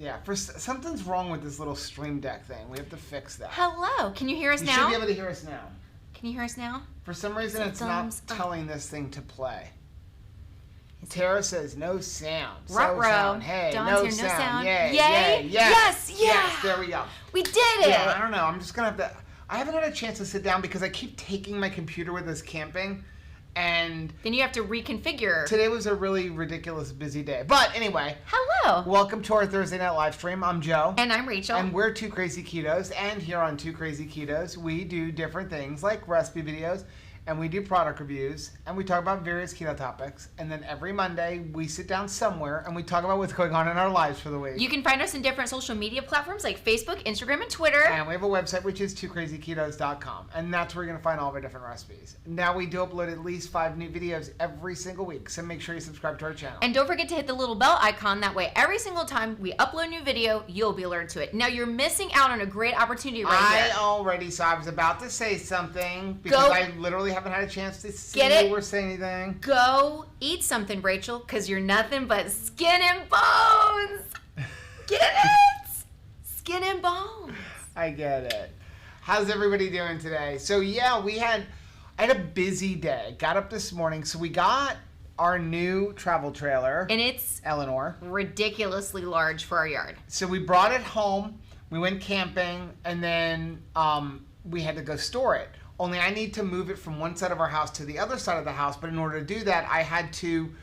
Yeah, something's wrong with this little Stream Deck thing. We have to fix that. Hello. Can you hear us now? You should be able to hear us now. Can you hear us now? For some reason, it's not telling this thing to play. Tara says no sound. Sound. Hey, Dawn's no here, sound. no sound. Yay, yay. Yes. Yeah. Yes, there we go. We did it. Yeah, I don't know. I'm just going to have to... I haven't had a chance to sit down because I keep taking my computer with us camping. And then you have to reconfigure. Today was a really ridiculous busy day. But anyway. Hello. Welcome to our Thursday night live stream. I'm Joe. And I'm Rachel. And we're Two Crazy Ketos. And here on Two Crazy Ketos, we do different things like recipe videos. And we do product reviews, and we talk about various keto topics. And then every Monday, we sit down somewhere, and we talk about what's going on in our lives for the week. You can find us in different social media platforms like Facebook, Instagram, and Twitter. And we have a website, which is twocrazyketos.com. And that's where you're going to find all of our different recipes. Now, we do upload at least 5 new videos every single week, so make sure you subscribe to our channel. And don't forget to hit the little bell icon. That way, every single time we upload a new video, you'll be alerted to it. Now, you're missing out on a great opportunity right here. I was about to say something, because I literally haven't had a chance to see or say anything. Go eat something, Rachel, because you're nothing but skin and bones. Get it? Skin and bones. I get it. How's everybody doing today? So yeah, I had a busy day. Got up this morning, so we got our new travel trailer. And it's Eleanor. Ridiculously large for our yard. So we brought it home, we went camping, and then we had to go store it. Only I need to move it from one side of our house to the other side of the house, but in order to do that, I had to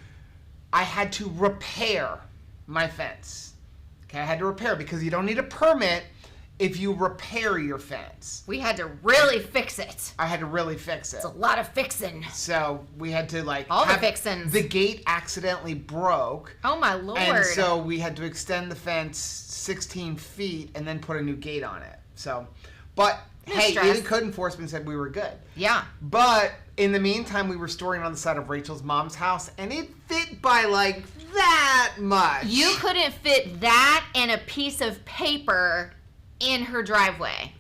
repair my fence. Okay, I had to repair because you don't need a permit if you repair your fence. We had to really fix it. I had to really fix it. It's a lot of fixing. So we had to all the fixins. The gate accidentally broke. Oh my Lord. And so we had to extend the fence 16 feet and then put a new gate on it. So, but hey, even code enforcement said we were good. Yeah. But in the meantime, we were storing it on the side of Rachel's mom's house, and it fit by like that much. You couldn't fit that and a piece of paper in her driveway.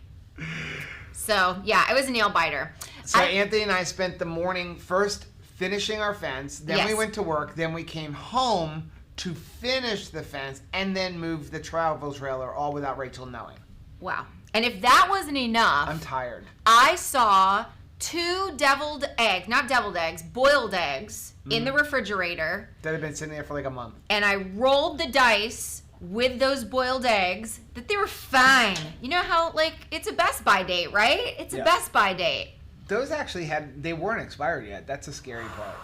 So, yeah, it was a nail biter. So Anthony and I spent the morning first finishing our fence, then we went to work, then we came home to finish the fence, and then move the travel trailer all without Rachel knowing. Wow. And if that wasn't enough, I'm tired. I saw 2 boiled eggs in the refrigerator. That had been sitting there for like a month. And I rolled the dice with those boiled eggs that they were fine. You know how, it's a Best Buy date, right? It's a Best Buy date. Those actually they weren't expired yet. That's a scary part.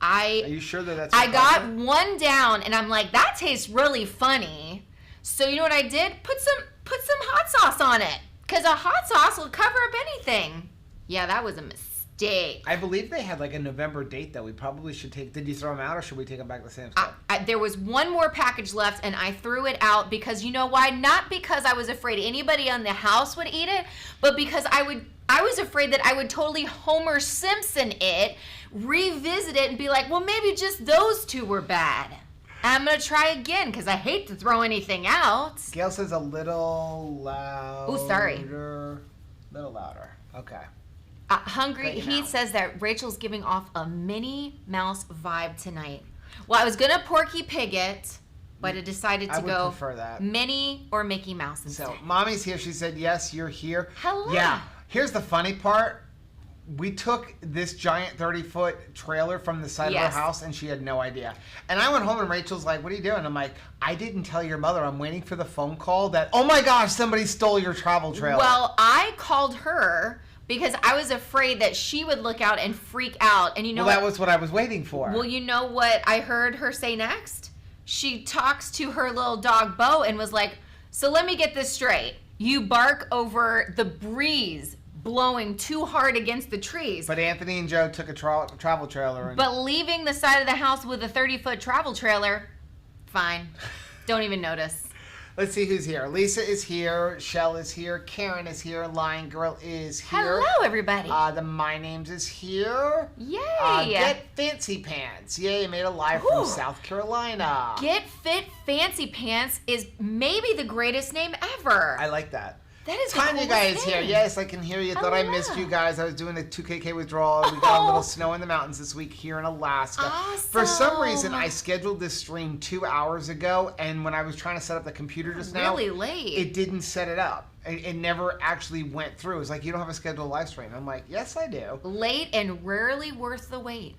Are you sure that's I got one down, and I'm like, that tastes really funny. So you know what I did? Put some hot sauce on it, because a hot sauce will cover up anything. Yeah, that was a mistake. I believe they had a November date, though. We probably should take... Did you throw them out, or should we take them back to Sam's Club? There was one more package left, and I threw it out because you know why? Not because I was afraid anybody in the house would eat it, but because I was afraid that I would totally Homer Simpson it, revisit it, and be like, well, maybe just those 2 were bad. I'm going to try again because I hate to throw anything out. Gail says a little louder. Oh, sorry. Little louder. Okay. Hungry, he says that Rachel's giving off a Minnie Mouse vibe tonight. Well, I was going to Porky Pig it, but I decided to go prefer that. Minnie or Mickey Mouse instead. So, Mommy's here. She said, yes, you're here. Hello. Yeah. Here's the funny part. We took this giant 30-foot trailer from the side of her house, and she had no idea. And I went home, and Rachel's like, what are you doing? I'm like, I didn't tell your mother. I'm waiting for the phone call that, oh, my gosh, somebody stole your travel trailer. Well, I called her because I was afraid that she would look out and freak out. And you know that was what I was waiting for. Well, you know what I heard her say next? She talks to her little dog, Bo, and was like, so let me get this straight. You bark over the breeze blowing too hard against the trees. But Anthony and Joe took a travel trailer. But leaving the side of the house with a 30-foot travel trailer, fine. Don't even notice. Let's see who's here. Lisa is here. Shell is here. Karen is here. Lion Girl is here. Hello, everybody. The My Names is here. Yay. Get Fancy Pants. Yay, made a live from South Carolina. Get Fit Fancy Pants is maybe the greatest name ever. I like that. That is Tanya guy is here. Yes, I can hear you. Thought I missed you guys. I was doing the 2KK withdrawal. We got a little snow in the mountains this week here in Alaska. Awesome. For some reason, I scheduled this stream 2 hours ago, and when I was trying to set up the computer just now, really late. It didn't set it up. It never actually went through. It's like, you don't have a scheduled live stream. I'm like, yes, I do. Late and rarely worth the wait.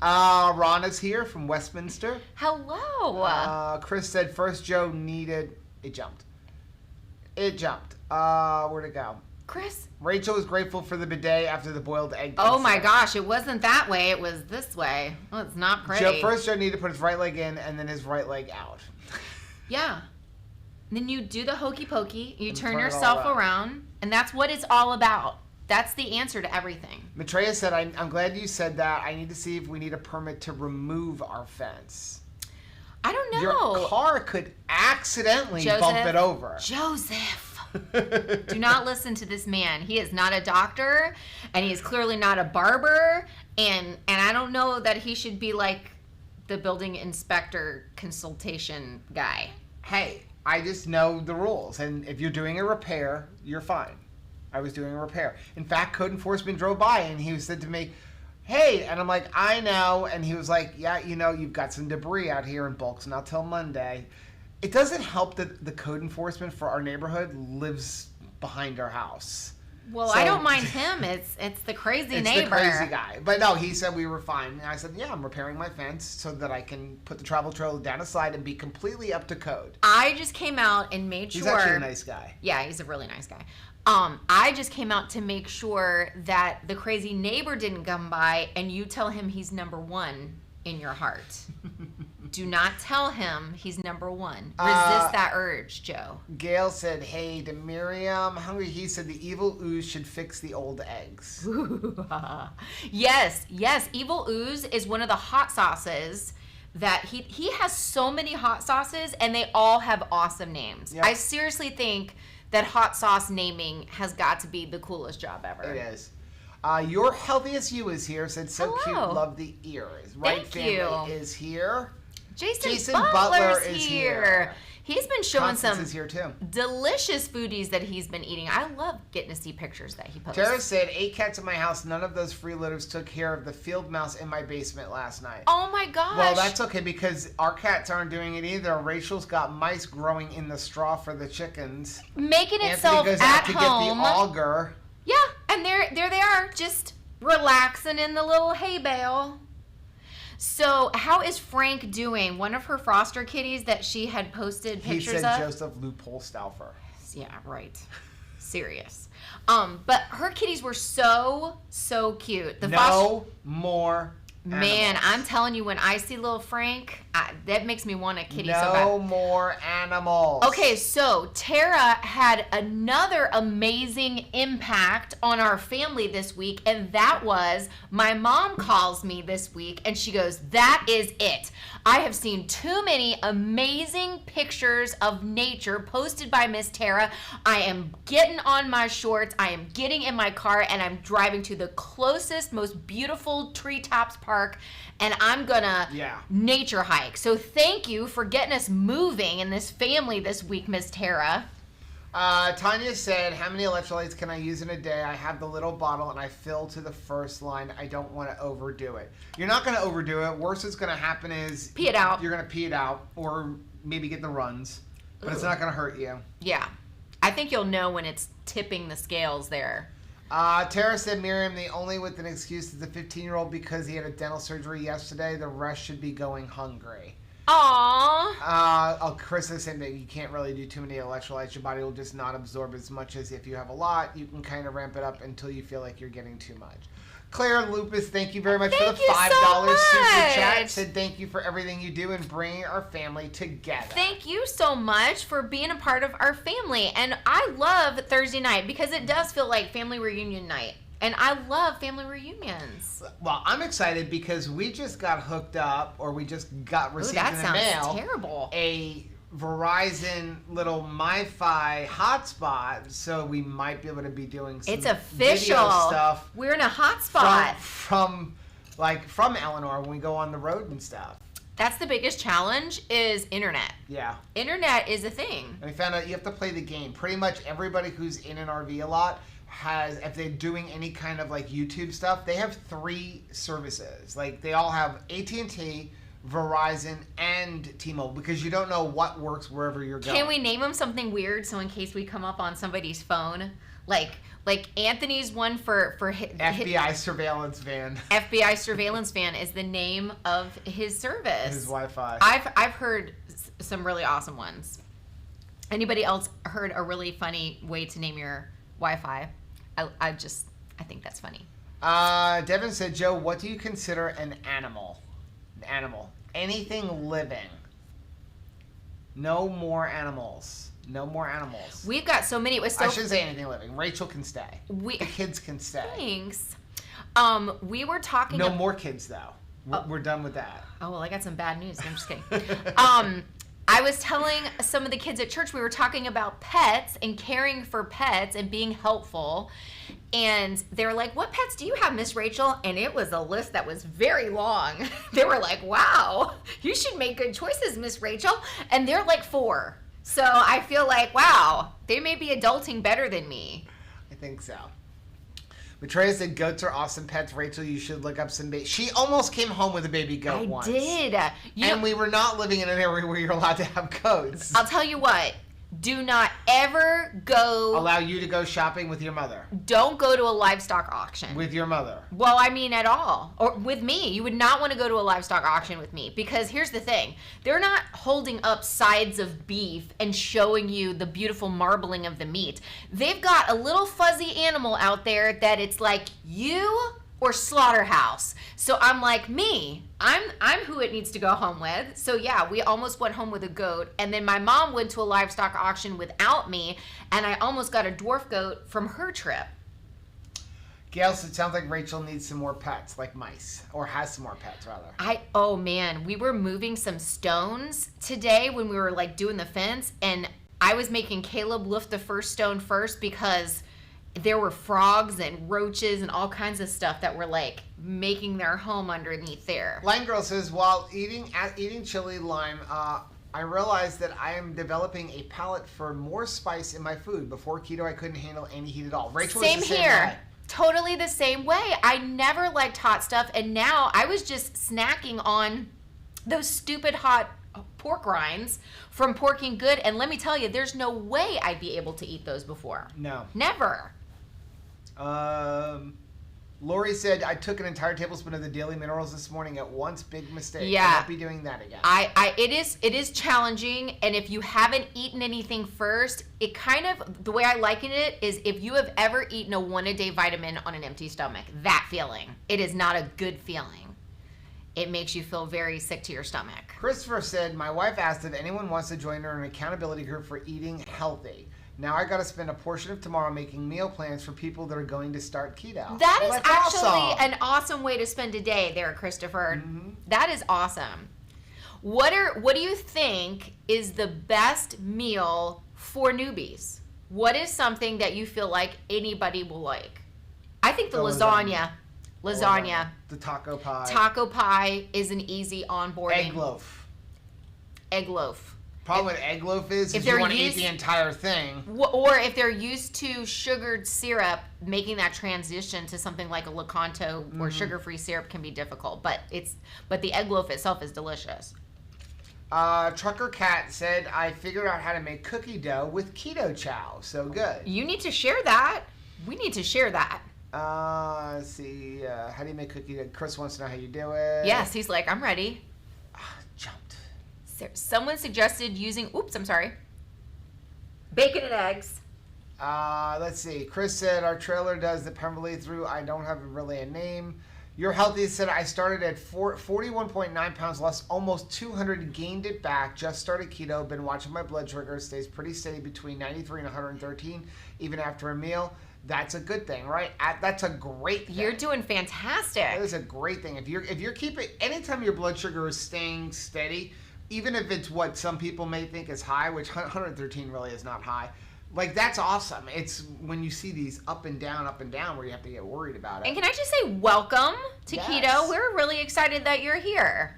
Rana's here from Westminster. Hello. Chris said first Joe needed... It jumped. Where'd it go? Chris? Rachel was grateful for the bidet after the boiled egg. Oh my gosh, it wasn't that way. It was this way. Well, it's not pretty. First Joe needed to put his right leg in and then his right leg out. Yeah. Then you do the hokey pokey, you turn yourself around, and that's what it's all about. That's the answer to everything. Maitreya said, I'm glad you said that. I need to see if we need a permit to remove our fence. I don't know. Your car could accidentally bump it over. Joseph. Do not listen to this man. He is not a doctor, and he is clearly not a barber, and I don't know that he should be like the building inspector consultation guy. Hey, I just know the rules, and if you're doing a repair, you're fine. I was doing a repair. In fact, code enforcement drove by, and he said to me, hey, and I'm like, I know, and he was like, yeah, you've got some debris out here in bulks, not till Monday. It doesn't help that the code enforcement for our neighborhood lives behind our house. Well, so, I don't mind him. It's the crazy neighbor. It's the crazy guy. But no, he said we were fine. And I said, yeah, I'm repairing my fence so that I can put the travel trailer down aside and be completely up to code. I just came out and made sure. He's actually a nice guy. Yeah, he's a really nice guy. I just came out to make sure that the crazy neighbor didn't come by and you tell him he's number one in your heart. Do not tell him he's number one. Resist that urge, Joe. Gail said, hey, to Miriam, hungry. He said the evil ooze should fix the old eggs. Yes. Evil ooze is one of the hot sauces that he has so many hot sauces and they all have awesome names. Yep. I seriously think that hot sauce naming has got to be the coolest job ever. It is. Your healthiest you is here. Said so cute. Love the ears. Right Thank family is here. Jason Butler is here. He's been showing some is here too. delicious foodies that he's been eating. I love getting to see pictures that he posts. Tara said, 8 cats in my house. None of those freeloaders took care of the field mouse in my basement last night. Oh my gosh. Well, that's okay because our cats aren't doing it either. Rachel's got mice growing in the straw for the chickens. Making itself Anthony goes at out to home. Get the auger. Yeah, and there they are, just relaxing in the little hay bale. So, how is Frank doing? One of her foster kitties that she had posted pictures of. He said Joseph Loophole Stauffer. Yeah, right. Serious. But her kitties were so cute. No more animals. Man, I'm telling you, when I see little Frank, that makes me want a kitty so bad. No more animals. Okay, so Tara had another amazing impact on our family this week, and that was my mom calls me this week, and she goes, that is it. I have seen too many amazing pictures of nature posted by Miss Tara. I am getting on my shorts, I am getting in my car, and I'm driving to the closest, most beautiful treetops park, and I'm gonna nature hike. So thank you for getting us moving in this family this week, Miss Tara. Tanya said, how many electrolytes can I use in a day? I have the little bottle and I fill to the first line. I don't want to overdo it. You're not going to overdo it. Worst that's going to happen is pee it out. You're going to pee it out or maybe get the runs, but It's not going to hurt you. Yeah. I think you'll know when it's tipping the scales there. Tara said, Miriam, the only with an excuse is the 15-year-old because he had a dental surgery yesterday. The rest should be going hungry. Aww. Chris is saying that you can't really do too many electrolytes. Your body will just not absorb as much as if you have a lot. You can kind of ramp it up until you feel like you're getting too much. Claire Lupus, thank you very much for the $5 super chat. Said thank you for everything you do and bringing our family together. Thank you so much for being a part of our family. And I love Thursday night because it does feel like family reunion night. And I love family reunions. Well, I'm excited because we just got hooked up, or we just got received in the mail. That sounds terrible. A Verizon little MiFi hotspot, so we might be able to be doing some video stuff. We're in a hotspot from Eleanor when we go on the road and stuff. That's the biggest challenge is internet. Yeah. Internet is a thing. And we found out you have to play the game. Pretty much everybody who's in an RV a lot has, if they're doing any kind of like YouTube stuff, they have 3 services. Like they all have AT&T, Verizon, and T-Mobile, because you don't know what works wherever you're going. Can we name them something weird so in case we come up on somebody's phone? Like Anthony's one for FBI surveillance van. FBI surveillance van is the name of his service. His Wi-Fi. I've heard some really awesome ones. Anybody else heard a really funny way to name your Wi-Fi? I think that's funny. Devin said, Joe, what do you consider an animal? Anything living. No more animals. We've got so many. I shouldn't say anything living. Rachel can stay. The kids can stay. Thanks. We were talking. No more kids, though. We're done with that. Oh, well, I got some bad news. I'm just kidding. I was telling some of the kids at church, we were talking about pets and caring for pets and being helpful. And they were like, what pets do you have, Miss Rachel? And it was a list that was very long. They were like, wow, you should make good choices, Miss Rachel. And they're like 4. So I feel like, wow, they may be adulting better than me. I think so. Maitreya said goats are awesome pets. Rachel, you should look up some baby. She almost came home with a baby goat once. I did. And we were not living in an area where you're allowed to have goats. I'll tell you what. Do not ever go... Allow you to go shopping with your mother. Don't go to a livestock auction. With your mother. Well, I mean at all. Or with me. You would not want to go to a livestock auction with me. Because here's the thing. They're not holding up sides of beef and showing you the beautiful marbling of the meat. They've got a little fuzzy animal out there that it's like you or slaughterhouse. So I'm like, I'm who it needs to go home with. So yeah, we almost went home with a goat. And then my mom went to a livestock auction without me. And I almost got a dwarf goat from her trip. Gail said, it sounds like Rachel needs some more pets, like mice. Or has some more pets, rather. Oh man, we were moving some stones today when we were like doing the fence. And I was making Caleb lift the first stone first because there were frogs and roaches and all kinds of stuff that were like making their home underneath there. Line Girl says, while eating chili lime, I realized that I am developing a palate for more spice in my food. Before keto, I couldn't handle any heat at all. Rachel Same was the same here. way. Totally the same way. I never liked hot stuff, and now I was just snacking on those stupid hot pork rinds from Porking Good, and let me tell you, there's no way I'd be able to eat those before. No. Never. Lori said, I took an entire tablespoon of the daily minerals this morning at once. Big mistake. Yeah. I won't be doing that again. It is challenging, and if you haven't eaten anything first, it kind of, the way I liken it is if you have ever eaten a 1-a-day vitamin on an empty stomach, that feeling, it is not a good feeling. It makes you feel very sick to your stomach. Christopher said, my wife asked if anyone wants to join her in an accountability group for eating healthy. Now I got to spend a portion of tomorrow making meal plans for people that are going to start keto. That is actually awesome. an awesome way to spend a day there, Christopher. Mm-hmm. That is awesome. What do you think is the best meal for newbies? What is something that you feel like anybody will like? I think the lasagna. Lasagna. The taco pie. Taco pie is an easy onboarding. Egg loaf. Egg loaf. Problem with egg loaf is you want to eat the entire thing. Or if they're used to sugared syrup, making that transition to something like a Lakanto or sugar-free syrup can be difficult. But the egg loaf itself is delicious. Trucker Cat said, I figured out how to make cookie dough with keto chow. So good. You need to share that. We need to share that. Let's see. How do you make cookie dough? Chris wants to know how you do it. Yes, he's like, I'm ready. Jumped. Someone suggested using, bacon and eggs. Let's see. Chris said, our trailer does the Pemberley through. I don't have really a name. You're Healthy said, I started at 41.9 pounds, lost almost 200, gained it back, just started keto, been watching my blood sugar, stays pretty steady between 93 and 113, even after a meal. That's a good thing, right? That's a great thing. You're doing fantastic. That is a great thing. If you're keeping, anytime your blood sugar is staying steady, even if it's what some people may think is high, which 113 really is not high, like that's awesome. It's when you see these up and down where you have to get worried about it. And can I just say welcome to Yes. Keto? We're really excited that you're here.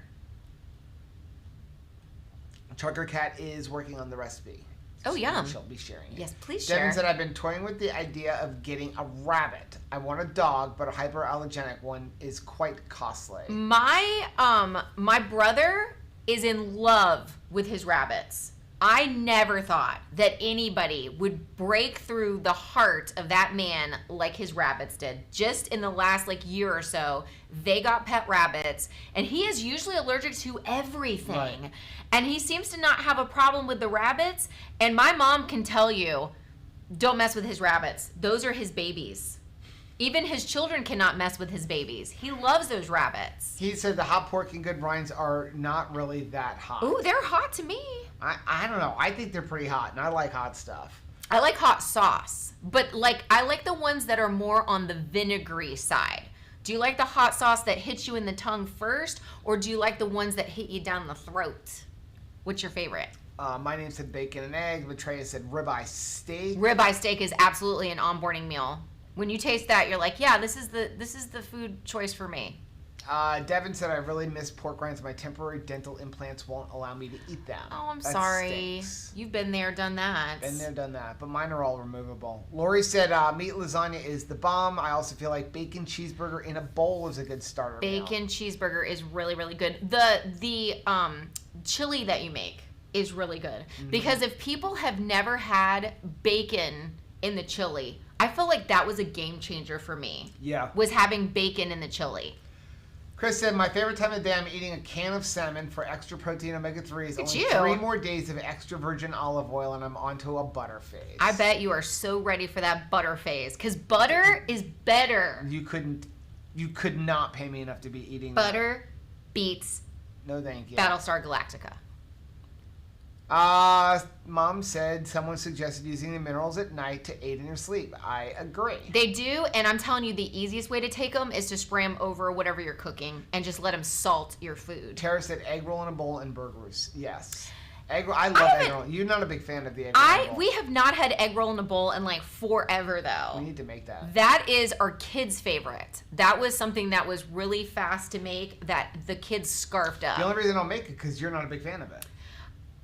Trucker Cat is working on the recipe. Oh, yum. She'll be sharing it. Yes, please Devin share. said, I've been toying with the idea of getting a rabbit. I want a dog, but a hyperallergenic one is quite costly. My brother is in love with his rabbits. I never thought that anybody would break through the heart of that man like his rabbits did. Just in the last year or so, they got pet rabbits, and he is usually allergic to everything. Right. And he seems to not have a problem with the rabbits. And my mom can tell you, don't mess with his rabbits. Those are his babies. Even his children cannot mess with his babies. He loves those rabbits. He said the hot pork and good rinds are not really that hot. Ooh, they're hot to me. I don't know. I think they're pretty hot, and I like hot stuff. I like hot sauce, but I like the ones that are more on the vinegary side. Do you like the hot sauce that hits you in the tongue first, or do you like the ones that hit you down the throat? What's your favorite? My name said bacon and eggs. Maitreya said ribeye steak. Ribeye steak is absolutely an onboarding meal. When you taste that, you're like, yeah, this is the food choice for me. Devin said, I really miss pork rinds. My temporary dental implants won't allow me to eat them. Oh, I'm That sorry. stinks. You've been there, done that. Been there, done that. But mine are all removable. Lori said, meat lasagna is the bomb. I also feel like bacon cheeseburger in a bowl is a good starter meal. Bacon cheeseburger is really, really good. The chili that you make is really good. Mm-hmm. Because if people have never had bacon in the chili, I feel like that was a game changer for me. Yeah. Was having bacon in the chili. Chris said, my favorite time of the day, I'm eating a can of salmon for extra protein omega-3s. Look at Only you. 3 more days of extra virgin olive oil, and I'm onto a butter phase. I bet you are so ready for that butter phase. Because butter is better. You could not pay me enough to be eating Butter beats that. No, thank you. Battlestar Galactica. Mom said someone suggested using the minerals at night to aid in your sleep. I agree. They do, and I'm telling you, the easiest way to take them is to spray them over whatever you're cooking and just let them salt your food. Tara said egg roll in a bowl and burgers. Yes. Egg roll. I love egg roll. You're not a big fan of the egg roll in a bowl. We have not had egg roll in a bowl in forever, though. We need to make that. That is our kids' favorite. That was something that was really fast to make that the kids scarfed up. The only reason I'll make it because you're not a big fan of it.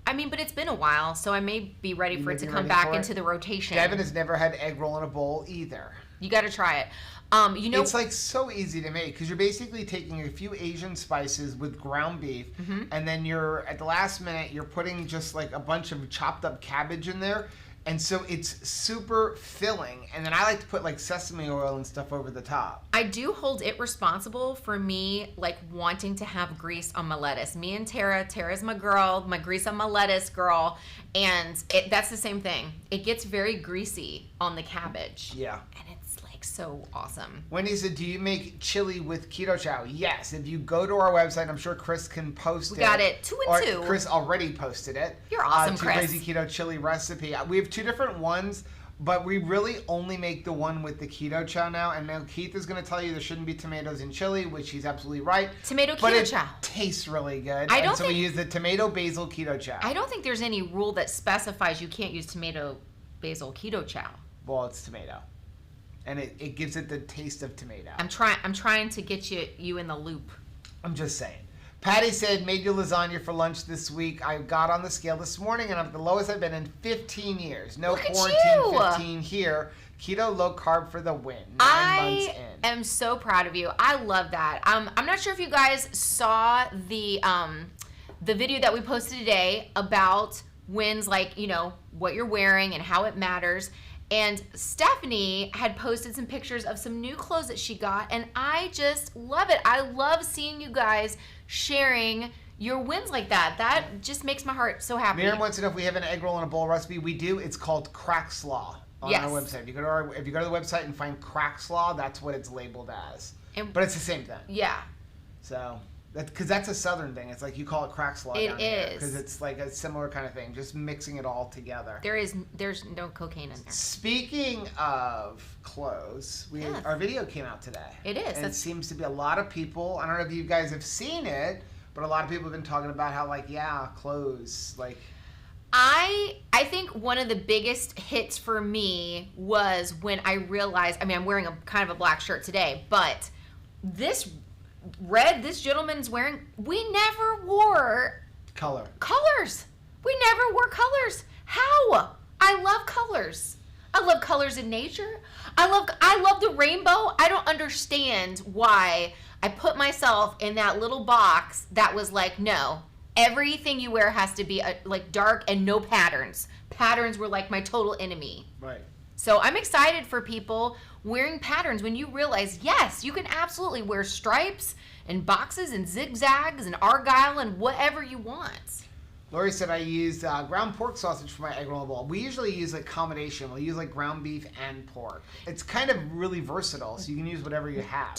I mean, but it's been a while, so I may be ready for it to come back into the rotation. Devin has never had egg roll in a bowl either. You got to try it. It's so easy to make because you're basically taking a few Asian spices with ground beef, and then you're at the last minute you're putting just a bunch of chopped up cabbage in there, and so it's super filling. And then I like to put sesame oil and stuff over the top. I do hold it responsible for me wanting to have grease on my lettuce. Me and Tara's my girl, my grease on my lettuce girl, and that's the same thing. It gets very greasy on the cabbage. Yeah. And it's so awesome. Wendy said, do you make chili with Keto Chow? Yes. If you go to our website, I'm sure Chris can post it. We got it 2 and 2. Chris already posted it. You're awesome, to Chris. Crazy Keto Chili recipe. We have 2 different ones, but we really only make the one with the Keto Chow now. And now Keith is going to tell you there shouldn't be tomatoes in chili, which he's absolutely right. Tomato but Keto it Chow tastes really good. So we use the tomato basil Keto Chow. I don't think there's any rule that specifies you can't use tomato basil Keto Chow. Well, it's tomato. And it gives it the taste of tomato. I'm trying to get you in the loop. I'm just saying. Patty said, made you lasagna for lunch this week. I got on the scale this morning, and I'm at the lowest I've been in 15 years. No Look at quarantine, you. 15 here. Keto, low carb for the win. 9 months in. I am so proud of you. I love that. I'm not sure if you guys saw the video that we posted today about wins, what you're wearing and how it matters. And Stephanie had posted some pictures of some new clothes that she got, and I just love it. I love seeing you guys sharing your wins like that. That just makes my heart so happy. Miriam wants to know if we have an egg roll in a bowl recipe. We do. It's called Crack Slaw on our website. If you go to the website and find Crack Slaw, that's what it's labeled as. But it's the same thing. Yeah. So... Because that's a southern thing. It's you call it crack slaw down here. Because it's a similar kind of thing. Just mixing it all together. There's no cocaine in there. Speaking of clothes, our video came out today. It is. And it seems to be a lot of people. I don't know if you guys have seen it, but a lot of people have been talking about how clothes. I think one of the biggest hits for me was when I realized. I mean, I'm wearing a kind of a black shirt today, but this gentleman's wearing, we never wore colors. We never wore colors. How? I love colors. I love colors in nature. I love the rainbow. I don't understand why I put myself in that little box that was like, no, everything you wear has to be like dark and no patterns. Patterns were like my total enemy. Right. So I'm excited for people wearing patterns when you realize, yes, you can absolutely wear stripes and boxes and zigzags and argyle and whatever you want. Lori said I used ground pork sausage for my egg roll bowl. We usually use a combination. We'll use like ground beef and pork. It's kind of really versatile, so you can use whatever you have.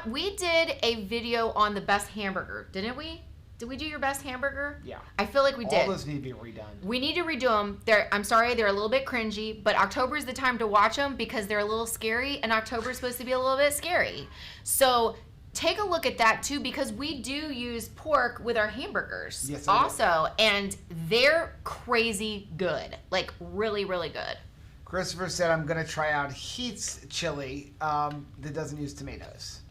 We did a video on the best hamburger, didn't we? Did we do your best hamburger? Yeah. I feel like we did. All those need to be redone. We need to redo them. I'm sorry, they're a little bit cringy, but October is the time to watch them because they're a little scary, and October is supposed to be a little bit scary. So take a look at that too, because we do use pork with our hamburgers also, and they're crazy good, like really, really good. Christopher said I'm gonna try out Heath's chili that doesn't use tomatoes.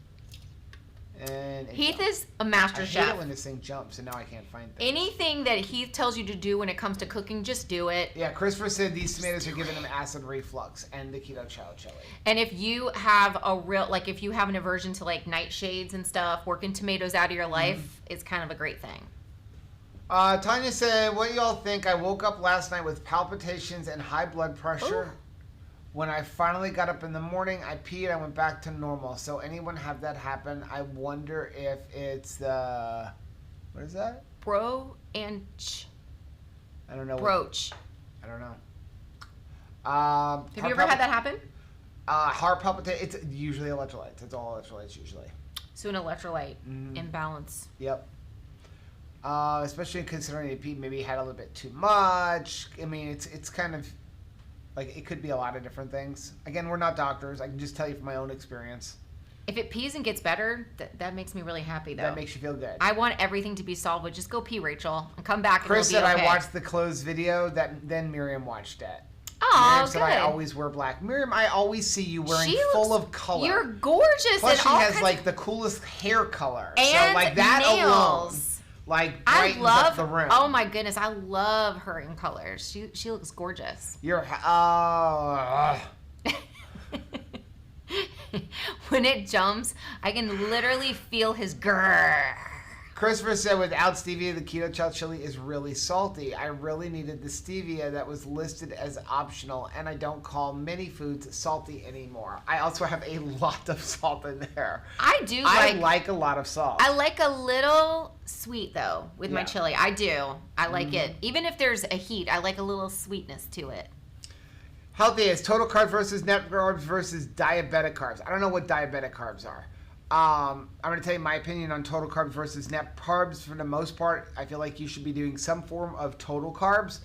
And Heath is a master chef. I hate it when this thing jumps, and now I can't find things. Anything that Heath tells you to do when it comes to cooking, just do it. Yeah, Christopher said these tomatoes are giving him acid reflux, and the Keto Chow chili. And if you have if you have an aversion to like nightshades and stuff, working tomatoes out of your life is kind of a great thing. Tanya said, what do y'all think? I woke up last night with palpitations and high blood pressure. Ooh. When I finally got up in the morning, I peed, I went back to normal. So anyone have that happen? I wonder if it's the, what is that? I don't know. Broach. I don't know. Have you ever had that happen? Heart palpitation, it's usually electrolytes. It's all electrolytes usually. So an electrolyte imbalance. Yep. Especially considering you maybe had a little bit too much. I mean, it's kind of, like, it could be a lot of different things. Again, we're not doctors. I can just tell you from my own experience. If it pees and gets better, that makes me really happy, though. That makes you feel good. I want everything to be solved with just go pee, Rachel, and come back and Chris it'll be said okay. I watched the closed video, then Miriam watched it. Oh, Miriam said good. I always wear black. Miriam, I always see you wearing full of color. You're gorgeous. Plus, and she all has, kinds like, the coolest hair color. And so, like, that nails. alone, like, brightens up the room. Oh, my goodness. I love her in colors. She looks gorgeous. When it jumps, I can literally feel his grrr. Christopher said without stevia, the Keto Chow chili is really salty. I really needed the stevia that was listed as optional, and I don't call many foods salty anymore. I also have a lot of salt in there. I do like a lot of salt. I like a little sweet, though, with my chili. I do. I like it. Even if there's a heat, I like a little sweetness to it. Healthy is total carbs versus net carbs versus diabetic carbs. I don't know what diabetic carbs are. I'm going to tell you my opinion on total carbs versus net carbs. For the most part, I feel like you should be doing some form of total carbs.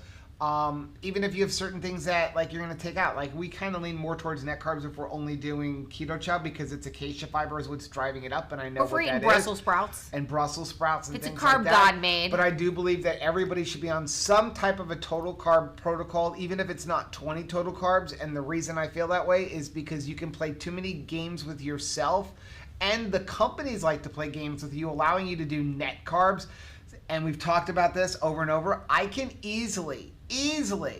Even if you have certain things that like you're going to take out. Like we kind of lean more towards net carbs if we're only doing Keto Chow because it's acacia fiber is what's driving it up, and I know what that is. Brussels sprouts. And Brussels sprouts and it's things a carb like that. God made. But I do believe that everybody should be on some type of a total carb protocol, even if it's not 20 total carbs. And the reason I feel that way is because you can play too many games with yourself. And the companies like to play games with you, allowing you to do net carbs. And we've talked about this over and over. I can easily,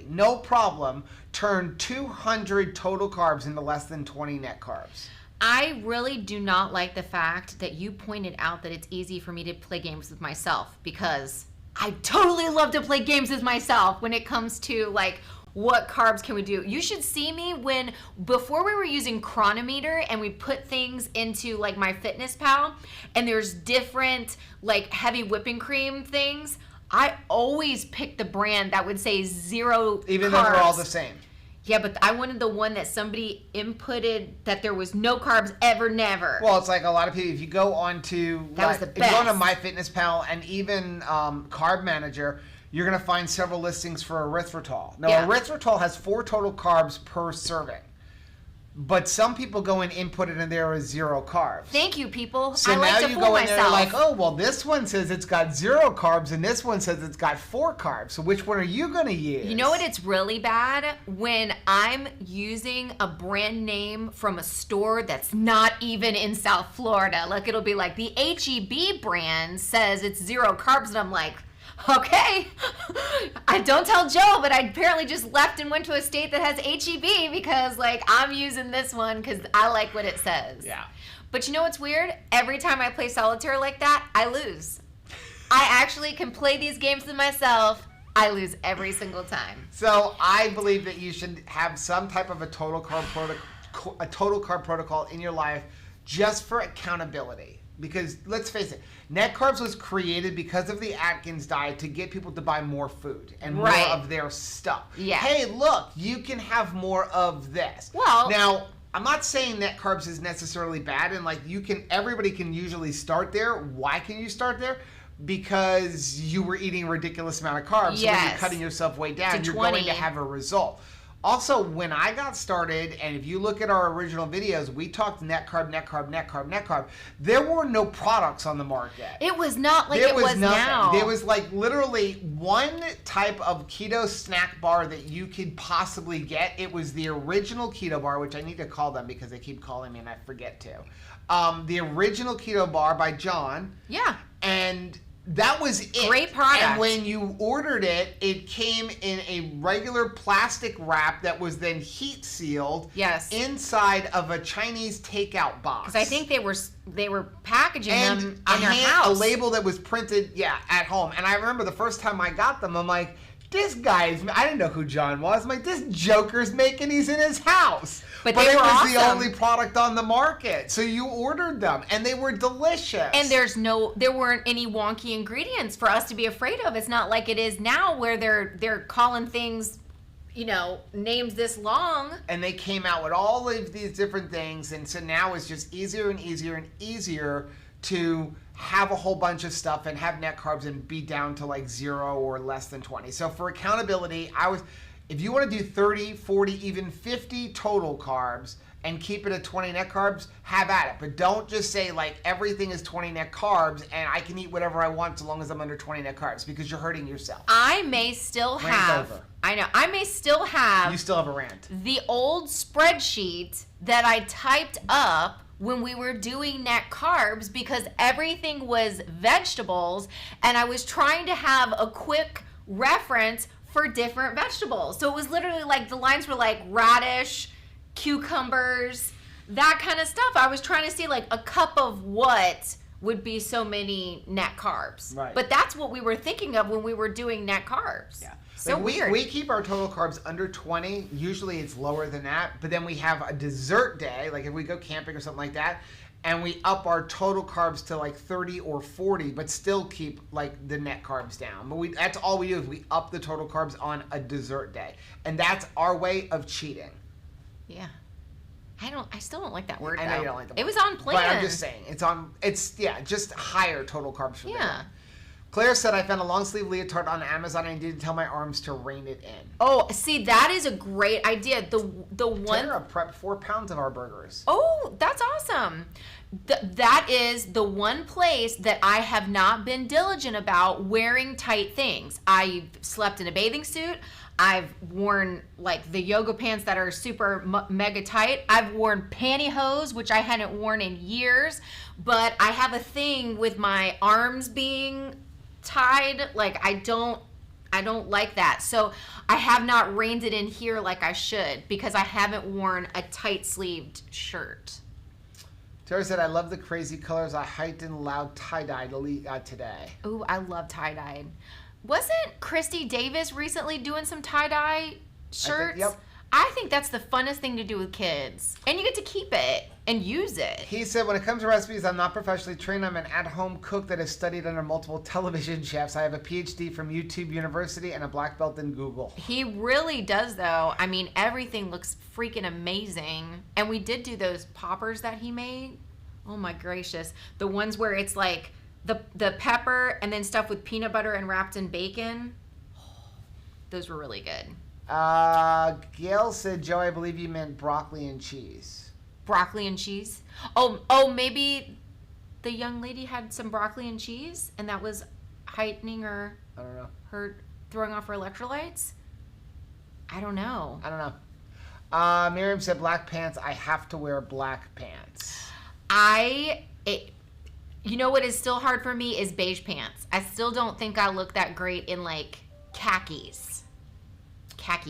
no problem, turn 200 total carbs into less than 20 net carbs. I really do not like the fact that you pointed out that it's easy for me to play games with myself, because I totally love to play games with myself when it comes to like, what carbs can we do? You should see me before we were using Chronometer and we put things into like MyFitnessPal and there's different like heavy whipping cream things. I always picked the brand that would say 0 Even carbs. though they're all the same. Yeah, but I wanted the one that somebody inputted that there was no carbs ever, never. Well, it's like a lot of people, if you go on to, if you go on to MyFitnessPal and even Carb Manager, you're going to find several listings for erythritol. Now, erythritol has 4 total carbs per serving. But some people go and input it and there is 0 carbs. Thank you, people. So I like now to you fool go in there myself. like, oh, well, this one says it's got 0 carbs and this one says it's got 4 carbs. So which one are you going to use? You know what? It's really bad when I'm using a brand name from a store that's not even in South Florida. Like it'll be like the HEB brand says it's 0 carbs and I'm like, Okay. I don't tell Joe, but I apparently just left and went to a state that has HEB because, like, I'm using this one because I like what it says. Yeah. But you know what's weird? Every time I play solitaire like that, I lose. I actually can play these games with myself. I lose every single time. So I believe that you should have some type of a total carb protocol in your life just for accountability. Because let's face it, net carbs was created because of the Atkins diet to get people to buy more food and more of their stuff. Yeah. Hey, look, you can have more of this. Well, now, I'm not saying net carbs is necessarily bad, and like everybody can usually start there. Why can you start there? Because you were eating a ridiculous amount of carbs. So when you're cutting yourself way down, you're going to have a result. Also, when I got started, and if you look at our original videos, we talked net carb, net carb, net carb, net carb. There were no products on the market. It was not like it was now. There was like literally one type of keto snack bar that you could possibly get. It was the original Keto Bar, which I need to call them because they keep calling me and I forget to. The original Keto Bar by John. Yeah. And that was it. Great product. And when you ordered it, it came in a regular plastic wrap that was then heat sealed. Yes. Inside of a Chinese takeout box. Because I think they were packaging them in their a house. label that was printed, at home. And I remember the first time I got them, I'm like, this guy's, I didn't know who John was. I'm like, this joker's making these in his house. But it was awesome. The only product on the market. So you ordered them and they were delicious. And there weren't any wonky ingredients for us to be afraid of. It's not like it is now where they're calling things, names this long. And they came out with all of these different things. And so now it's just easier and easier and easier to have a whole bunch of stuff and have net carbs and be down to like 0 or less than 20. So for accountability, if you want to do 30, 40, even 50 total carbs and keep it at 20 net carbs, have at it. But don't just say like everything is 20 net carbs and I can eat whatever I want so long as I'm under 20 net carbs, because you're hurting yourself. I may still have. Over. I know. I may still have. You still have a rant. The old spreadsheet that I typed up when we were doing net carbs, because everything was vegetables and I was trying to have a quick reference for different vegetables. So it was literally like the lines were like radish, cucumbers, that kind of stuff. I was trying to see like a cup of what would be so many net carbs. Right. But that's what we were thinking of when we were doing net carbs. Yeah. So like weird. We keep our total carbs under 20. Usually it's lower than that. But then we have a dessert day, like if we go camping or something like that, and we up our total carbs to like 30 or 40, but still keep like the net carbs down. But that's all we do is we up the total carbs on a dessert day. And that's our way of cheating. Yeah. I still don't like that word. I know you don't like the word. It was on plan. But I'm just saying, it's just higher total carbs for the day. Claire said, I found a long sleeve leotard on Amazon and I didn't tell my arms to rein it in. Oh, see, that is a great idea. The one. Tara prepped 4 pounds of our burgers. Oh, that's awesome. That is the one place that I have not been diligent about wearing tight things. I've slept in a bathing suit. I've worn like the yoga pants that are super mega tight. I've worn pantyhose, which I hadn't worn in years. But I have a thing with my arms being tied. Like I don't like that. So I have not reined it in here like I should, because I haven't worn a tight sleeved shirt. Terry said, I love the crazy colors. I hiked and allowed tie-dye today. Ooh, I love tie-dye. Wasn't Christy Davis recently doing some tie-dye shirts? Yep. I think that's the funnest thing to do with kids. And you get to keep it and use it. He said, when it comes to recipes, I'm not professionally trained. I'm an at-home cook that has studied under multiple television chefs. I have a PhD from YouTube University and a black belt in Google. He really does, though. I mean, everything looks freaking amazing. And we did do those poppers that he made. Oh, my gracious. The ones where it's like the pepper and then stuff with peanut butter and wrapped in bacon. Those were really good. Gail said, Joe, I believe you meant broccoli and cheese. Broccoli and cheese? Oh, maybe the young lady had some broccoli and cheese and that was heightening her, I don't know. Her throwing off her electrolytes? I don't know. Miriam said, black pants. I have to wear black pants. You know what is still hard for me is beige pants. I still don't think I look that great in like khaki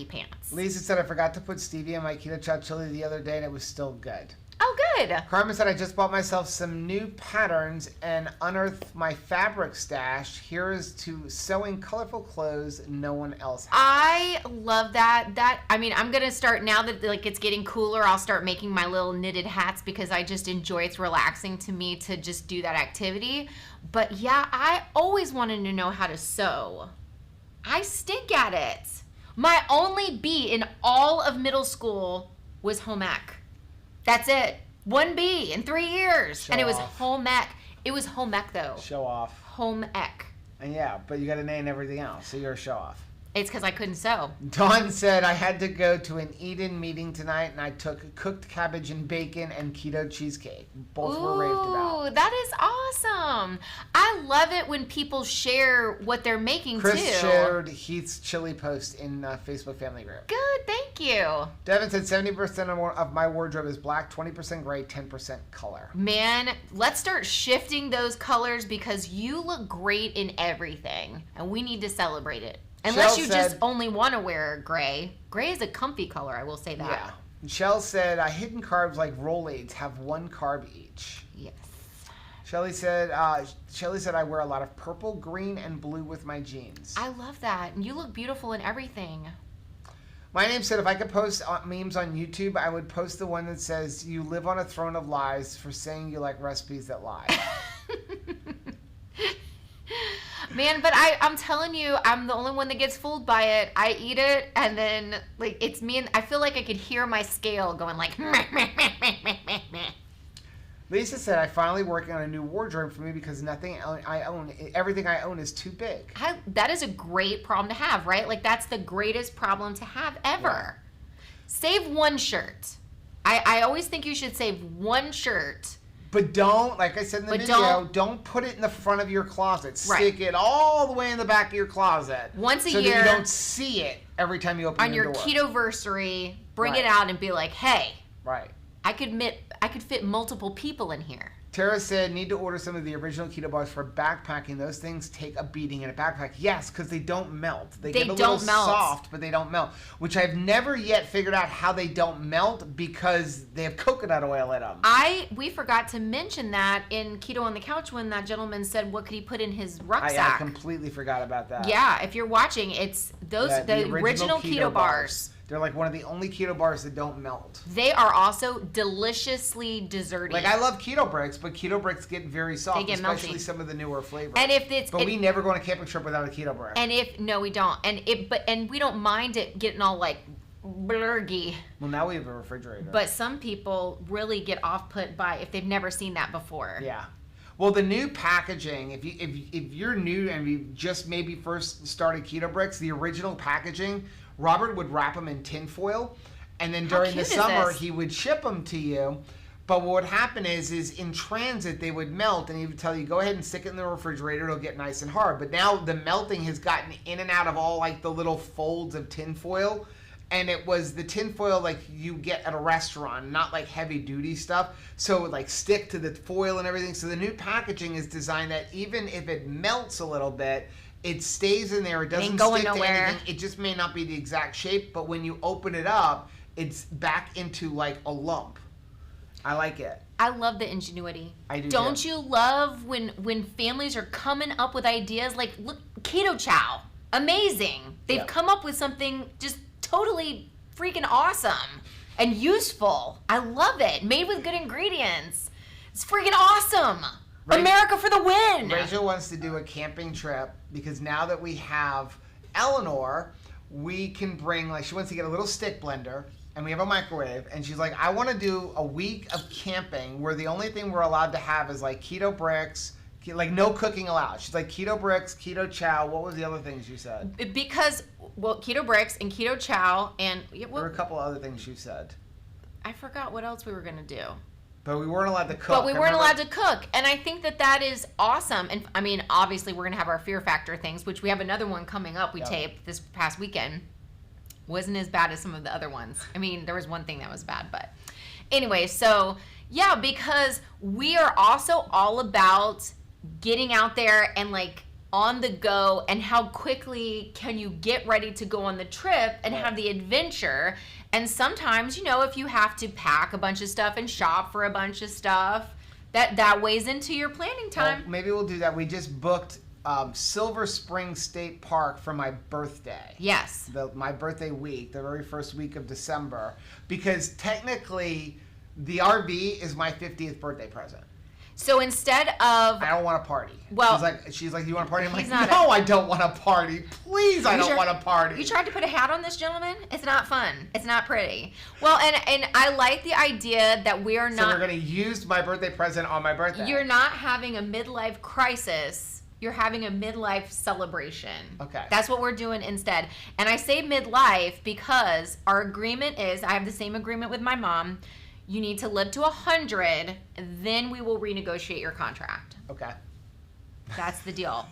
pants. Lisa said, I forgot to put stevia in my Keto Chow chili the other day and it was still good. Oh, good. Carmen said, I just bought myself some new patterns and unearthed my fabric stash. Here is to sewing colorful clothes no one else has. I love that. I'm going to start, now that like it's getting cooler, I'll start making my little knitted hats because I just enjoy, it's relaxing to me to just do that activity. But yeah, I always wanted to know how to sew. I stink at it. My only B in all of middle school was home ec. That's it. 1 B in 3 years. And it was home ec. It was home ec though. Show off. Home ec. And yeah, but you got an A in everything else, so you're a show off. It's because I couldn't sew. Dawn said, I had to go to an eat-in meeting tonight, and I took cooked cabbage and bacon and keto cheesecake. Both were raved about. Ooh, that is awesome. I love it when people share what they're making, Chris too. shared Heath's chili post in Facebook family group. Good, thank you. Devin said, 70% of my wardrobe is black, 20% gray, 10% color. Man, let's start shifting those colors because you look great in everything, and we need to celebrate it. Unless you just only want to wear gray. Gray is a comfy color, I will say that. Yeah. Michelle said, hidden carbs like Rolaids have 1 carb each. Yes. Shelly said, I wear a lot of purple, green, and blue with my jeans. I love that. And you look beautiful in everything. My name said, if I could post memes on YouTube, I would post the one that says, you live on a throne of lies for saying you like recipes that lie. Man, but I'm telling you, I'm the only one that gets fooled by it. I eat it, and then like it's me, and I feel like I could hear my scale going like. Meh, meh, meh, meh, meh, meh, meh. Lisa said, I'm finally working on a new wardrobe for me because everything I own is too big. That is a great problem to have, right? Like that's the greatest problem to have ever. Yeah. Save 1 shirt. I always think you should save 1 shirt. But don't, like I said in the video, don't put it in the front of your closet. Stick it all the way in the back of your closet. Once a year. So that you don't see it every time you open your door. On your Ketoversary, bring it out and be like, hey. Right. I could fit multiple people in here. Tara said, need to order some of the original Keto Bars for backpacking. Those things take a beating in a backpack. Yes, because they don't melt. They get a little soft, but they don't melt. Which I've never yet figured out how they don't melt because they have coconut oil in them. We forgot to mention that in Keto on the Couch when that gentleman said what could he put in his rucksack. I completely forgot about that. Yeah, if you're watching, it's the original Keto Bars. They're like one of the only keto bars that don't melt. They are also deliciously desserty. Like I love keto bricks, but keto bricks get very soft, they get especially melty. Some of the newer flavors. And if we never go on a camping trip without a keto brick. No, we don't. And we don't mind it getting all like blurgy. Well, now we have a refrigerator. But some people really get off put by if they've never seen that before. Yeah. Well, the new packaging, if you're new and you just maybe first started keto bricks, the original packaging, Robert would wrap them in tin foil, and then during the summer he would ship them to you. But what would happen is in transit they would melt, and he would tell you, go ahead and stick it in the refrigerator, it'll get nice and hard. But now the melting has gotten in and out of all like the little folds of tin foil, and it was the tin foil like you get at a restaurant, not like heavy duty stuff. So it would like stick to the foil and everything. So the new packaging is designed that even if it melts a little bit, it stays in there. It doesn't stick to anything. It just may not be the exact shape, but when you open it up, it's back into like a lump. I like it. I love the ingenuity. I do. Don't you love when families are coming up with ideas like, look, Keto Chow, amazing. They've come up with something just totally freaking awesome and useful. I love it. Made with good ingredients. It's freaking awesome. America for the win! Rachel wants to do a camping trip because now that we have Eleanor, we can bring, like, she wants to get a little stick blender and we have a microwave, and she's like, I want to do a week of camping where the only thing we're allowed to have is like keto bricks, like no cooking allowed. She's like keto bricks, keto chow. What was the other things you said? Because, well, keto bricks and keto chow and... there were a couple other things you said. I forgot what else we were going to do. But we weren't allowed to cook. But we weren't allowed to cook. And I think that is awesome. And I mean, obviously, we're going to have our Fear Factor things, which we have another one coming up. We taped this past weekend. Wasn't as bad as some of the other ones. I mean, there was one thing that was bad. But anyway, so Yeah, because we are also all about getting out there and like on the go, and how quickly can you get ready to go on the trip and have the adventure. And sometimes, you know, if you have to pack a bunch of stuff and shop for a bunch of stuff, that weighs into your planning time. Well, maybe we'll do that. We just booked Silver Spring State Park for my birthday. Yes. My birthday week, the very first week of December, because technically the RV is my 50th birthday present. So instead of... I don't want to party. Well, she's like, you want to party? I'm like, no, I don't want to party. Please, I don't want to party. You tried to put a hat on this gentleman? It's not fun. It's not pretty. Well, and I like the idea that we're not... So we're going to use my birthday present on my birthday. You're not having a midlife crisis. You're having a midlife celebration. Okay. That's what we're doing instead. And I say midlife because our agreement is, I have the same agreement with my mom, you need to live to 100, then we will renegotiate your contract. Okay. That's the deal.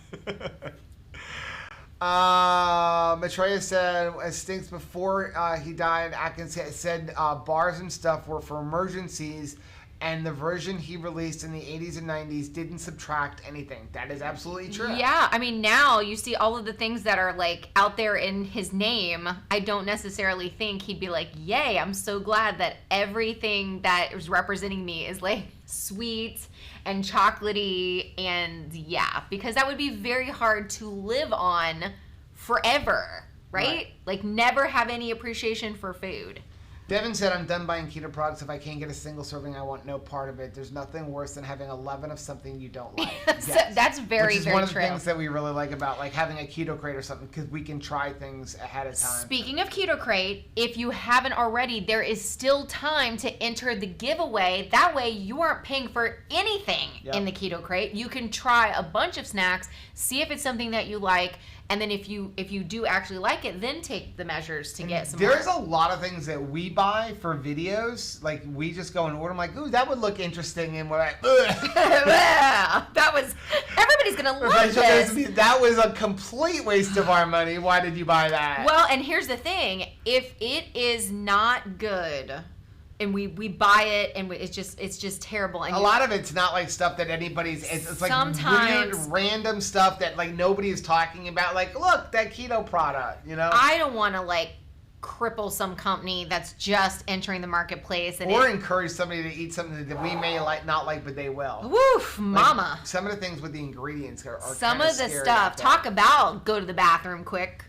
Maitreya said, it stinks before he died. Atkins said bars and stuff were for emergencies, and the version he released in the 80s and 90s didn't subtract anything. That is absolutely true. Yeah, I mean, now you see all of the things that are like out there in his name. I don't necessarily think he'd be like, yay, I'm so glad that everything that is representing me is like sweet and chocolatey, and yeah, because that would be very hard to live on forever, right? Like never have any appreciation for food. Devin said, I'm done buying keto products. If I can't get a single serving, I want no part of it. There's nothing worse than having 11 of something you don't like. Yes. That's very, Which is very one of the true. things that we really like about like having a keto crate or something, because we can try things ahead of time. Speaking of Keto Crate, if you haven't already, there is still time to enter the giveaway. That way you aren't paying for anything in the Keto Crate. You can try a bunch of snacks, see if it's something that you like, and then if you do actually like it, then take the measures to get some more. There's a lot of things that we buy for videos. Like, we just go and order. I'm like, ooh, that would look interesting. And we're like, that was, everybody's going to love this. That was a complete waste of our money. Why did you buy that? Well, and here's the thing. If it is not good, and we buy it, and it's just terrible. And a lot of it's not like stuff that anybody's. It's like weird, random stuff that like nobody is talking about. Like, look, that keto product. You know. I don't want to like cripple some company that's just entering the marketplace, and or encourage somebody to eat something that we may not like, but they will. Woof, mama. Like, some of the things with the ingredients are some of the stuff. Talk about go to the bathroom quick.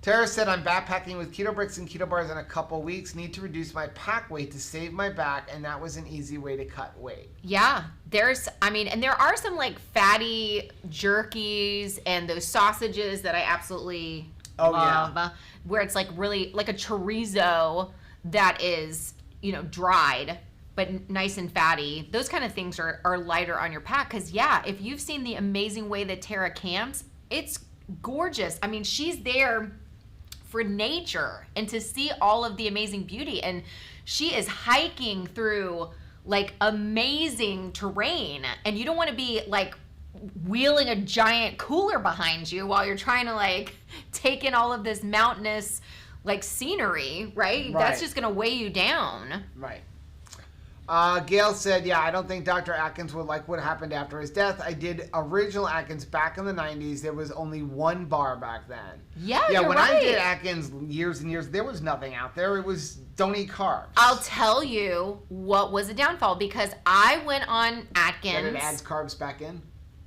Tara said, I'm backpacking with keto bricks and keto bars in a couple weeks. Need to reduce my pack weight to save my back, and that was an easy way to cut weight. Yeah, and there are some like fatty jerkies and those sausages that I absolutely love. Yeah. Where it's like really like a chorizo that is, dried, but nice and fatty. Those kind of things are lighter on your pack. Because, yeah, if you've seen the amazing way that Tara camps, it's gorgeous. I mean, she's there for nature and to see all of the amazing beauty, and she is hiking through like amazing terrain, and you don't want to be like wheeling a giant cooler behind you while you're trying to like take in all of this mountainous like scenery, right? That's just gonna weigh you down. Right. Gail said, yeah, I don't think Dr. Atkins would like what happened after his death. I did original Atkins back in the 90s. There was only one bar back then. Yeah, when I did Atkins years and years, there was nothing out there. It was don't eat carbs. I'll tell you what was a downfall, because I went on Atkins. And it adds carbs back in?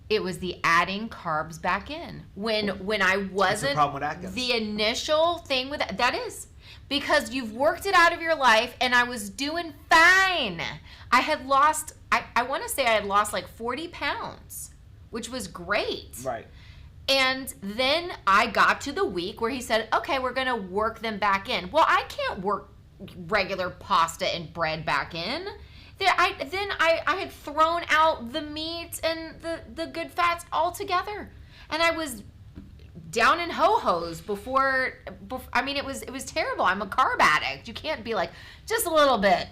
It was the adding carbs back in. When I wasn't, what's the problem with Atkins? The initial thing with that is because you've worked it out of your life, and I was doing fine. I had lost, I want to say I had lost like 40 pounds, which was great. Right. And then I got to the week where he said, okay, we're going to work them back in. Well, I can't work regular pasta and bread back in. I had thrown out the meat and the good fats altogether. And I was down in ho-hos before I mean, it was terrible. I'm a carb addict. You can't be like, just a little bit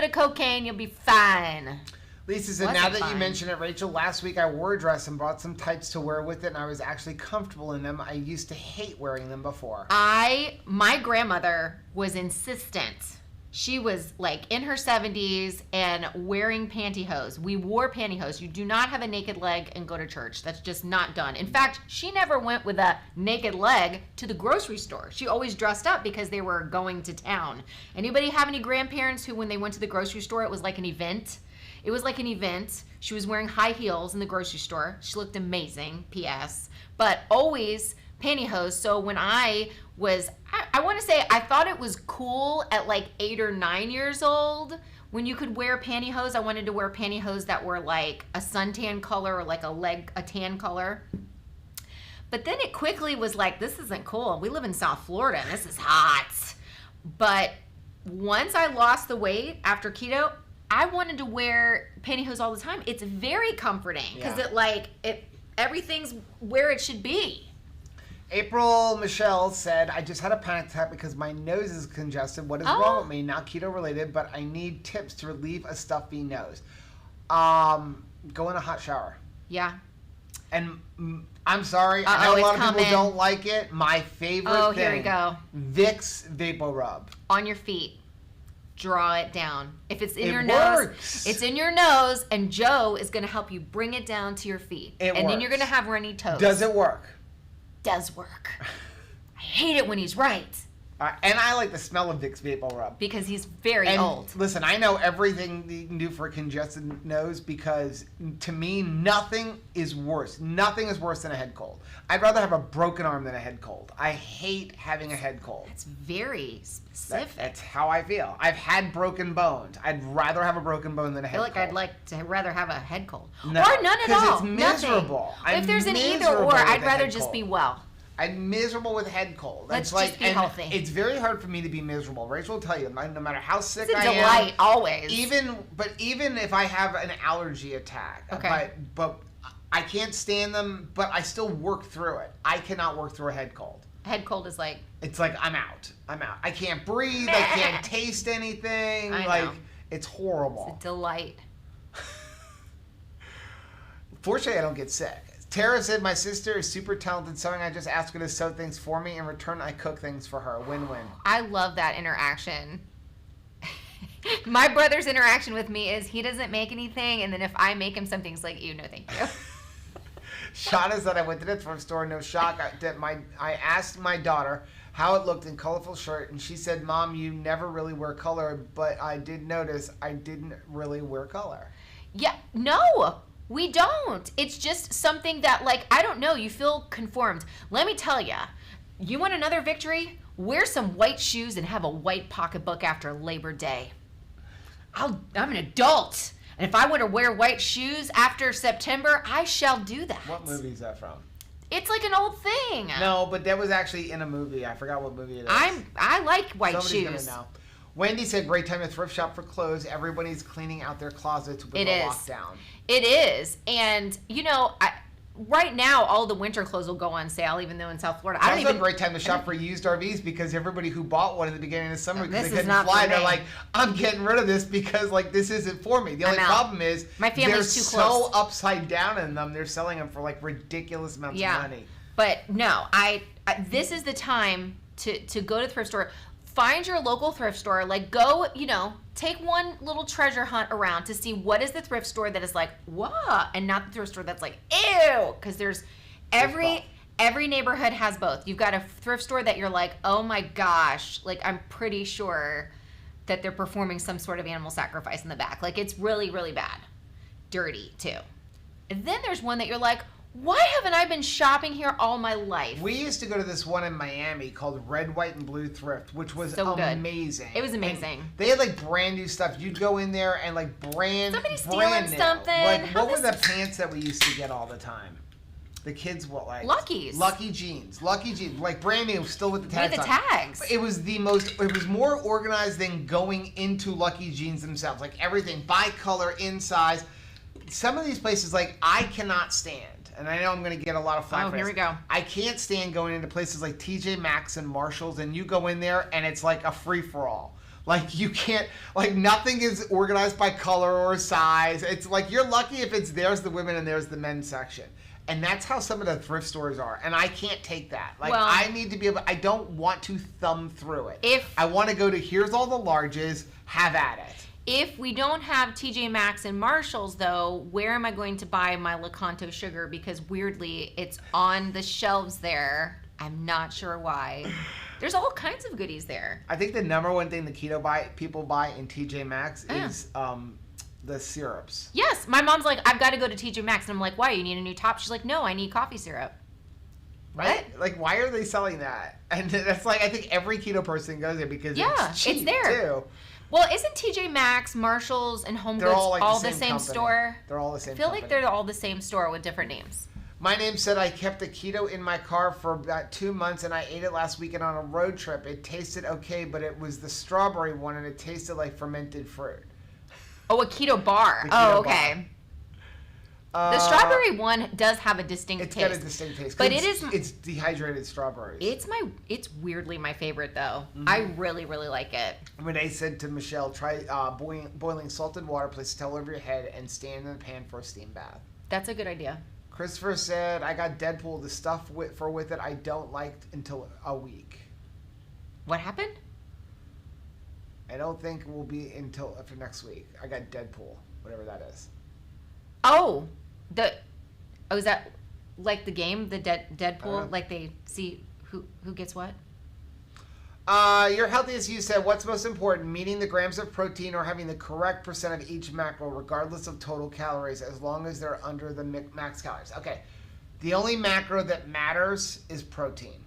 of cocaine, you'll be fine. Lisa said, now that you mention it, Rachel, last week I wore a dress and bought some tights to wear with it, and I was actually comfortable in them. I used to hate wearing them before. My grandmother was insistent. She was like in her 70s and wearing pantyhose. We wore pantyhose. You do not have a naked leg and go to church. That's just not done. In fact, she never went with a naked leg to the grocery store. She always dressed up because they were going to town. Anybody have any grandparents who, when they went to the grocery store, it was like an event? It was like an event. She was wearing high heels in the grocery store. She looked amazing, P.S. But always pantyhose. So when I want to say I thought it was cool at like 8 or 9 years old when you could wear pantyhose. I wanted to wear pantyhose that were like a suntan color or like a tan color. But then it quickly was like, this isn't cool. We live in South Florida and this is hot. But once I lost the weight after keto, I wanted to wear pantyhose all the time. It's very comforting because everything's where it should be. April Michelle said, I just had a panic attack because my nose is congested. What is wrong with me? Not keto related, but I need tips to relieve a stuffy nose. Go in a hot shower. Yeah. And I'm sorry, I know a lot of people don't like it. My favorite thing. Here we go. Vicks Vapor Rub. On your feet. Draw it down. If it's in your works. nose, it's in your nose, and Joe is going to help you bring it down to your feet. And then you're going to have runny toes. Does it work? Does work. I hate it when he's right. And I like the smell of Vicks Vapor Rub. Because he's very old. Listen, I know everything you can do for a congested nose because to me, nothing is worse. Nothing is worse than a head cold. I'd rather have a broken arm than a head cold. I hate having a head cold. It's very specific. That's how I feel. I've had broken bones. I'd rather have a broken bone than a head cold. I feel like I'd like to rather have a head cold. No, or none at all. Because it's miserable. If there's an either or, I'd rather just be well. I'm miserable with head cold. Let's just be healthy. It's very hard for me to be miserable. Rachel will tell you, no matter how sick I am. It's a delight, always. Even if I have an allergy attack. Okay. But I can't stand them, but I still work through it. I cannot work through a head cold. Head cold is like... It's like, I'm out. I can't breathe. I can't taste anything. I know. It's horrible. It's a delight. Fortunately, I don't get sick. Tara said, my sister is super talented sewing. I just ask her to sew things for me. In return, I cook things for her. Win-win. I love that interaction. My brother's interaction with me is he doesn't make anything, and then if I make him something, he's like, no, thank you. Shauna said, I went to the thrift store. No shock. I asked my daughter how it looked in colorful shirt, and she said, Mom, you never really wear color, but I did notice I didn't really wear color. Yeah, no. We don't. It's just something that, I don't know, you feel conformed. Let me tell you, you want another victory? Wear some white shoes and have a white pocketbook after Labor Day. I'm an adult. And if I want to wear white shoes after September, I shall do that. What movie is that from? It's like an old thing. No, but that was actually in a movie. I forgot what movie it is. I like white shoes. Somebody's gonna know. Wendy said, great time to thrift shop for clothes. Everybody's cleaning out their closets with the lockdown. It is. And, right now, all the winter clothes will go on sale, even though in South Florida. It's a great time to shop for used RVs because everybody who bought one in the beginning of the summer because they couldn't fly, they're like, I'm getting rid of this because, this isn't for me. The only problem is my family's too close. So upside down in them, they're selling them for, ridiculous amounts of money. But, no, this is the time to go to the thrift store. Find your local thrift store. Go, take one little treasure hunt around to see what is the thrift store that is like, what? And not the thrift store that's like, ew. Because there's every neighborhood has both. You've got a thrift store that you're like, oh my gosh. I'm pretty sure that they're performing some sort of animal sacrifice in the back. It's really, really bad. Dirty, too. And then there's one that you're like, why haven't I been shopping here all my life? We used to go to this one in Miami called Red, White, and Blue Thrift, which was so amazing. It was amazing. And they had brand new stuff. You'd go in there and brand Somebody brand stealing new. something. What were the pants that we used to get all the time? The kids Luckies. Lucky jeans, brand new, still with the tags. With the tags. It was more organized than going into Lucky Jeans themselves. Everything by color, in size. Some of these places I cannot stand. And I know I'm going to get a lot of flack for this. Here we go. I can't stand going into places like TJ Maxx and Marshalls, and you go in there and it's like a free-for-all. Like you can't, like nothing is organized by color or size. It's like you're lucky if it's there's the women and there's the men's section. And that's how some of the thrift stores are. And I can't take that. Like I need to be able, I don't want to thumb through it. I want to go to here's all the larges, have at it. If we don't have TJ Maxx and Marshalls, though, where am I going to buy my Lakanto sugar? Because weirdly, it's on the shelves there. I'm not sure why. There's all kinds of goodies there. I think the number one thing the keto people buy in TJ Maxx is the syrups. Yes. My mom's like, I've got to go to TJ Maxx. And I'm like, why? You need a new top? She's like, no, I need coffee syrup. Right? Like, why are they selling that? And that's like, I think every keto person goes there because it's cheap, there. Too. Well, isn't TJ Maxx, Marshalls, and Home Goods all the same store? They're all the same I feel like they're all the same store with different names. My name said I kept the keto in my car for about 2 months, and I ate it last weekend on a road trip. It tasted okay, but it was the strawberry one, and it tasted like fermented fruit. Oh, a keto bar. Okay. The strawberry one does have a distinct taste. It's got a distinct taste. But it's dehydrated strawberries. It's weirdly my favorite, though. Mm-hmm. I really, really like it. Renee said to Michelle, try boiling salted water, place a towel over your head, and stand in the pan for a steam bath. That's a good idea. Christopher said, I got Deadpool. The stuff with it I don't like until a week. What happened? I don't think it will be until after next week. I got Deadpool, whatever that is. Oh, is that like the game, the Deadpool? Like they see who gets what? Your healthiest you said, what's most important, meeting the grams of protein or having the correct percent of each macro, regardless of total calories, as long as they're under the max calories. Okay, the only macro that matters is protein.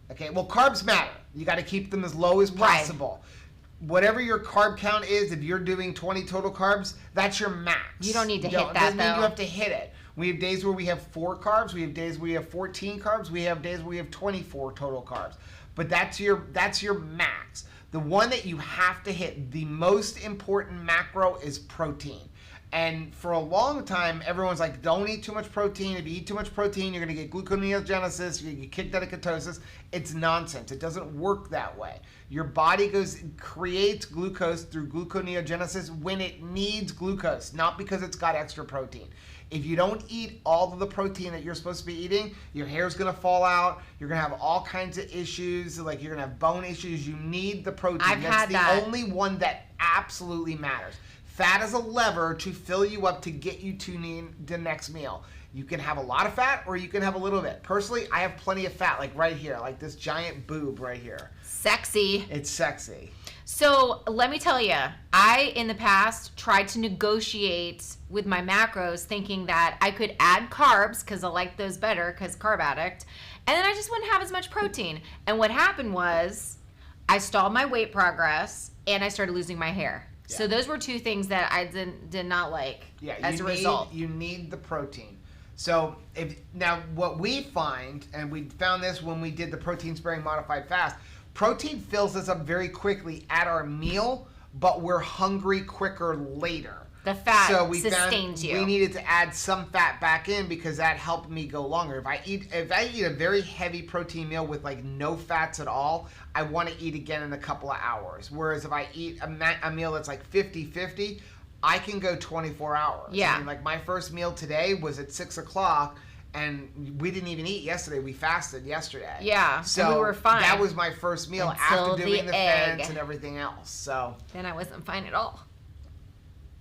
Okay, well, carbs matter. You got to keep them as low as possible. Right. Whatever your carb count is, if you're doing 20 total carbs, that's your max. You don't need to hit that, doesn't mean you have to hit it. We have days where we have 4 carbs. We have days where we have 14 carbs. We have days where we have 24 total carbs. But that's your max. The one that you have to hit, the most important macro is protein. And for a long time, everyone's like, don't eat too much protein. If you eat too much protein, you're going to get gluconeogenesis. You're going to get kicked out of ketosis. It's nonsense. It doesn't work that way. Your body creates glucose through gluconeogenesis when it needs glucose, not because it's got extra protein. If you don't eat all of the protein that you're supposed to be eating, your hair's going to fall out. You're going to have all kinds of issues. Like you're going to have bone issues. You need the protein. That's the only one that absolutely matters. Fat is a lever to fill you up to get you to the next meal. You can have a lot of fat or you can have a little bit. Personally, I have plenty of fat, like right here, like this giant boob right here. Sexy. It's sexy. So let me tell you, I, in the past, tried to negotiate with my macros thinking that I could add carbs because I like those better because carb addict, and then I just wouldn't have as much protein. And what happened was I stalled my weight progress and I started losing my hair. Yeah. So those were 2 things that I did not like as a result. You need the protein. So now what we find, and we found this when we did the protein sparing modified fast, protein fills us up very quickly at our meal, but we're hungry quicker later. The fat sustains you. We needed to add some fat back in because that helped me go longer. If I eat a very heavy protein meal with like no fats at all, I want to eat again in a couple of hours. Whereas if I eat a meal that's like 50-50, I can go 24 hours. Yeah. I mean, like my first meal today was at 6 o'clock. And we didn't even eat yesterday. We fasted yesterday. Yeah, so we were fine. That was my first meal after doing the fence and everything else. So then I wasn't fine at all.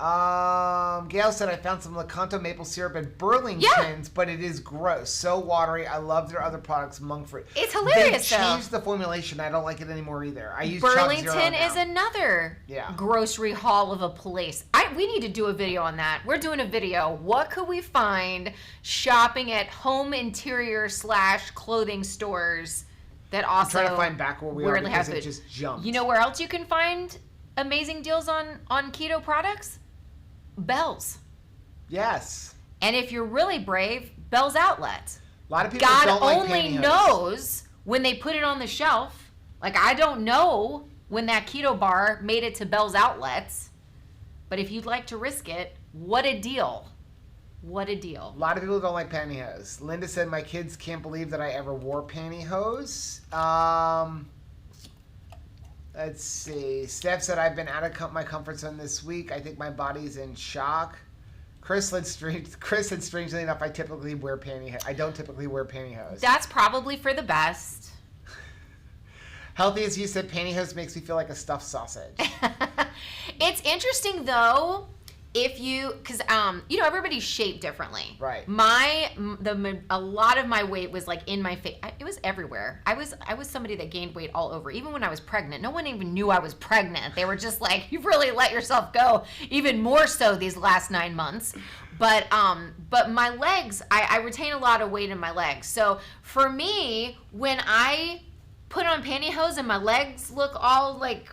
Gail said I found some Lakanto maple syrup at Burlington's, but it is gross. So watery. I love their other products, monk fruit. It's hilarious. They changed the formulation. I don't like it anymore either. I use Burlington is another grocery haul of a place. We need to do a video on that. We're doing a video. What could we find shopping at home interior / clothing stores that also I'm trying to find back where we are because it just jumped. You know where else you can find amazing deals on keto products? Bell's. Yes. And if you're really brave, Bell's Outlet. A lot of people God don't like pantyhose. only knows when they put it on the shelf. Like, I don't know when that Keto Bar made it to Bell's Outlets. But if you'd like to risk it, what a deal. What a deal. A lot of people don't like pantyhose. Linda said, my kids can't believe that I ever wore pantyhose. Let's see. Steph said, I've been out of my comfort zone this week. I think my body's in shock. Chris said, strangely enough, I don't typically wear pantyhose. That's probably for the best. Healthy as you said, pantyhose makes me feel like a stuffed sausage. It's interesting though, because everybody's shaped differently. Right. A lot of my weight was like in my face. It was everywhere. I was somebody that gained weight all over. Even when I was pregnant, no one even knew I was pregnant. They were just like, you've really let yourself go. Even more so these last 9 months. But my legs, I retain a lot of weight in my legs. So for me, when I put on pantyhose and my legs look all like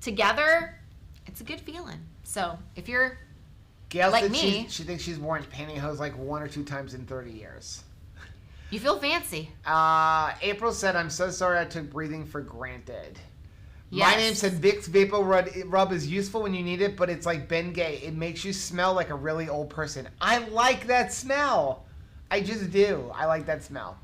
together, it's a good feeling. So if you're Gail like said me, she thinks she's worn pantyhose like 1 or 2 times in 30 years. You feel fancy. April said, I'm so sorry I took breathing for granted. Yes. My name said, Vicks Vapor Rub is useful when you need it, but it's like Bengay. It makes you smell like a really old person. I like that smell. I just do. I like that smell.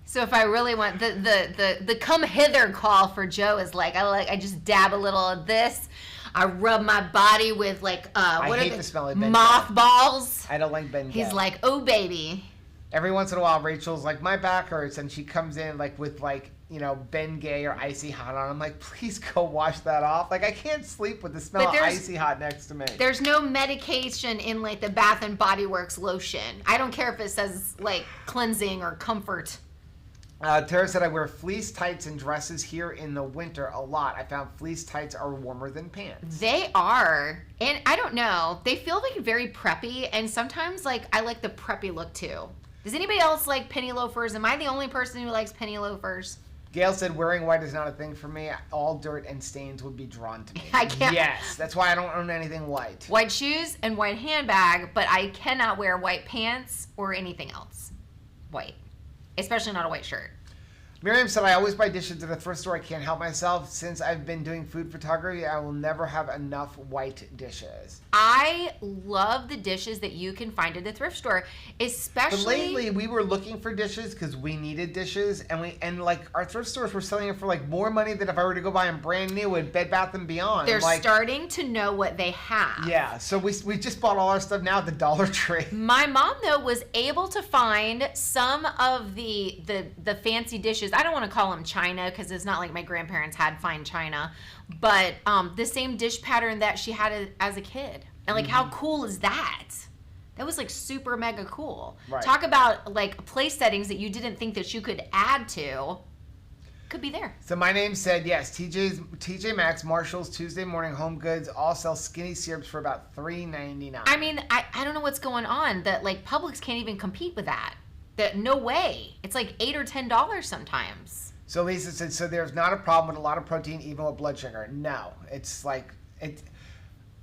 So if I really want the come hither call for Joe is I just dab a little of this. I rub my body with I hate the smell of Bengay. Mothballs. I don't like Bengay. He's like, oh baby. Every once in a while, Rachel's like, my back hurts, and she comes in with Bengay or Icy Hot on. I'm like, please go wash that off. I can't sleep with the smell of Icy Hot next to me. There's no medication in the Bath and Body Works lotion. I don't care if it says cleansing or comfort. Tara said, I wear fleece tights and dresses here in the winter a lot. I found fleece tights are warmer than pants. They are. And I don't know. They feel very preppy. And sometimes I like the preppy look too. Does anybody else like penny loafers? Am I the only person who likes penny loafers? Gail said, wearing white is not a thing for me. All dirt and stains would be drawn to me. I can't. Yes. That's why I don't own anything white. White shoes and white handbag, but I cannot wear white pants or anything else. White. Especially not a white shirt. Miriam said, I always buy dishes at the thrift store. I can't help myself. Since I've been doing food photography, I will never have enough white dishes. I love the dishes that you can find at the thrift store, especially. But lately, we were looking for dishes because we needed dishes, and our thrift stores were selling it for more money than if I were to go buy them brand new at Bed Bath & Beyond. They're starting to know what they have. Yeah, so we just bought all our stuff now at the Dollar Tree. My mom, though, was able to find some of the fancy dishes. I don't want to call them china because it's not like my grandparents had fine china, but the same dish pattern that she had as a kid. And how cool is that? That was super mega cool. Right. Talk about place settings that you didn't think that you could add to. Could be there. So my name said, yes, TJ Maxx, Marshall's, Tuesday Morning, Home Goods all sell skinny syrups for about $3.99. I mean, I don't know what's going on that Publix can't even compete with that. No way. It's $8 or $10 sometimes. So Lisa said, so there's not a problem with a lot of protein even with blood sugar. No. It's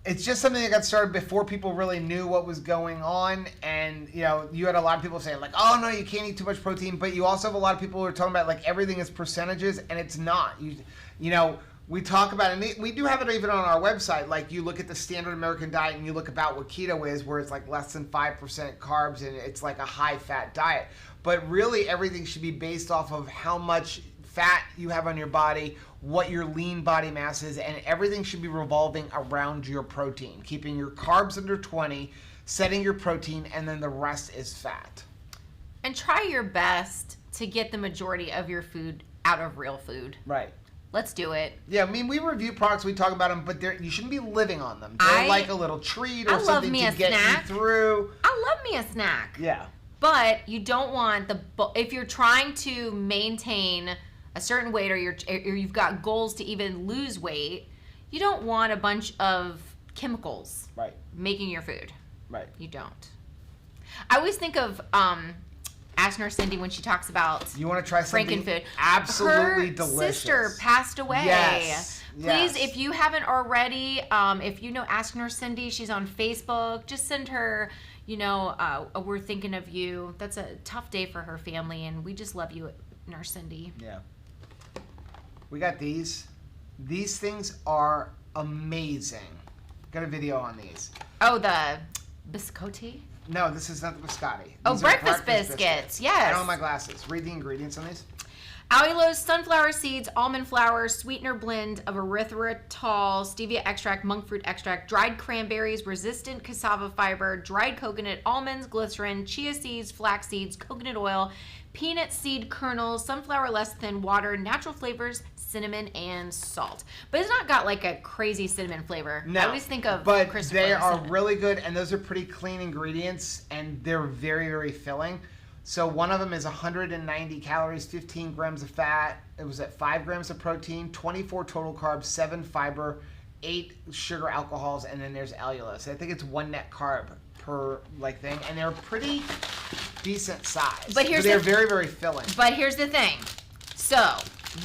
it's just something that got started before people really knew what was going on. And, you had a lot of people saying oh no, you can't eat too much protein. But you also have a lot of people who are talking about everything is percentages, and it's not. We talk about it, and we do have it even on our website. You look at the standard American diet and you look about what keto is, where it's less than 5% carbs and it's a high fat diet. But really everything should be based off of how much fat you have on your body, what your lean body mass is, and everything should be revolving around your protein, keeping your carbs under 20, setting your protein, and then the rest is fat. And try your best to get the majority of your food out of real food. Right. Let's do it. Yeah, I mean, we review products, we talk about them, but you shouldn't be living on them. They're like a little treat or something to get you through. I love me a snack. Yeah. But you don't want if you're trying to maintain a certain weight or you've got goals to even lose weight, you don't want a bunch of chemicals making your food. Right. You don't. I always think of Ask Nurse Cindy when she talks about you want to try something Frankenfood. Absolutely Her delicious. Sister passed away. Yes. Please, if you haven't already, if you know Ask Nurse Cindy, she's on Facebook. Just send her, we're thinking of you. That's a tough day for her family, and we just love you, Nurse Cindy. Yeah. We got these. These things are amazing. Got a video on these. Oh, the biscotti? No, this is not the biscotti. Oh, breakfast biscuits. Yes. I don't have my glasses. Read the ingredients on these. Allulose, sunflower seeds, almond flour, sweetener blend of erythritol, stevia extract, monk fruit extract, dried cranberries, resistant cassava fiber, dried coconut, almonds, glycerin, chia seeds, flax seeds, coconut oil, peanut seed kernels, sunflower less than water, natural flavors, cinnamon, and salt. But it's not got like a crazy cinnamon flavor. No, I always think of but Christopher they are cinnamon. really good, and those are pretty clean ingredients, and they're very, very filling. So one of them is 190 calories, 15 grams of fat. It was at 5 grams of protein, 24 total carbs, 7 fiber, 8 sugar alcohols, and then there's allulose. I think it's 1 net carb per like thing, and they're pretty decent size. But they're very, very filling. But here's the thing. So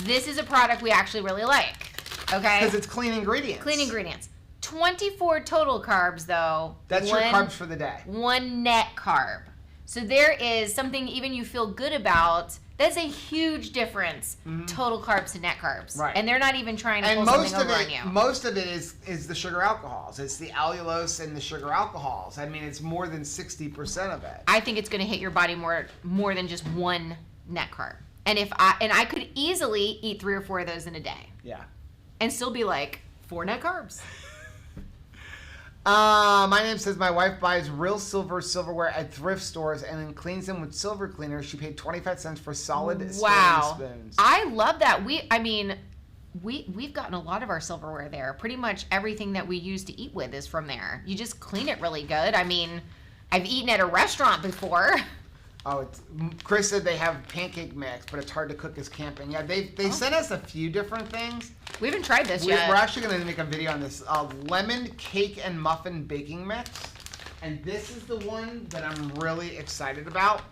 this is a product we actually really like. Okay. Because it's clean ingredients. Clean ingredients. 24 total carbs though. That's your carbs for the day. 1 net carb. So there is something even you feel good about. That's a huge difference. Total carbs to net carbs. Right. And they're not even trying to pull something over on you. Most of it is the sugar alcohols. It's the allulose and the sugar alcohols. I mean, it's more than 60% of it. I think it's going to hit your body more than just 1 net carb. And I could easily eat 3 or 4 of those in a day. Yeah. And still be like 4 net carbs. My name says my wife buys real silverware at thrift stores and then cleans them with silver cleaner. She paid 25 cents for solid Wow. spoons. I love that. We've gotten a lot of our silverware there. Pretty much everything that we use to eat with is from there. You just clean it really good. I mean, I've eaten at a restaurant before. Oh, Chris said they have pancake mix, but it's hard to cook as camping. Yeah, they sent us a few different things. We haven't tried this We're yet. actually going to make a video on this. Lemon cake and muffin baking mix. And this is the one that I'm really excited about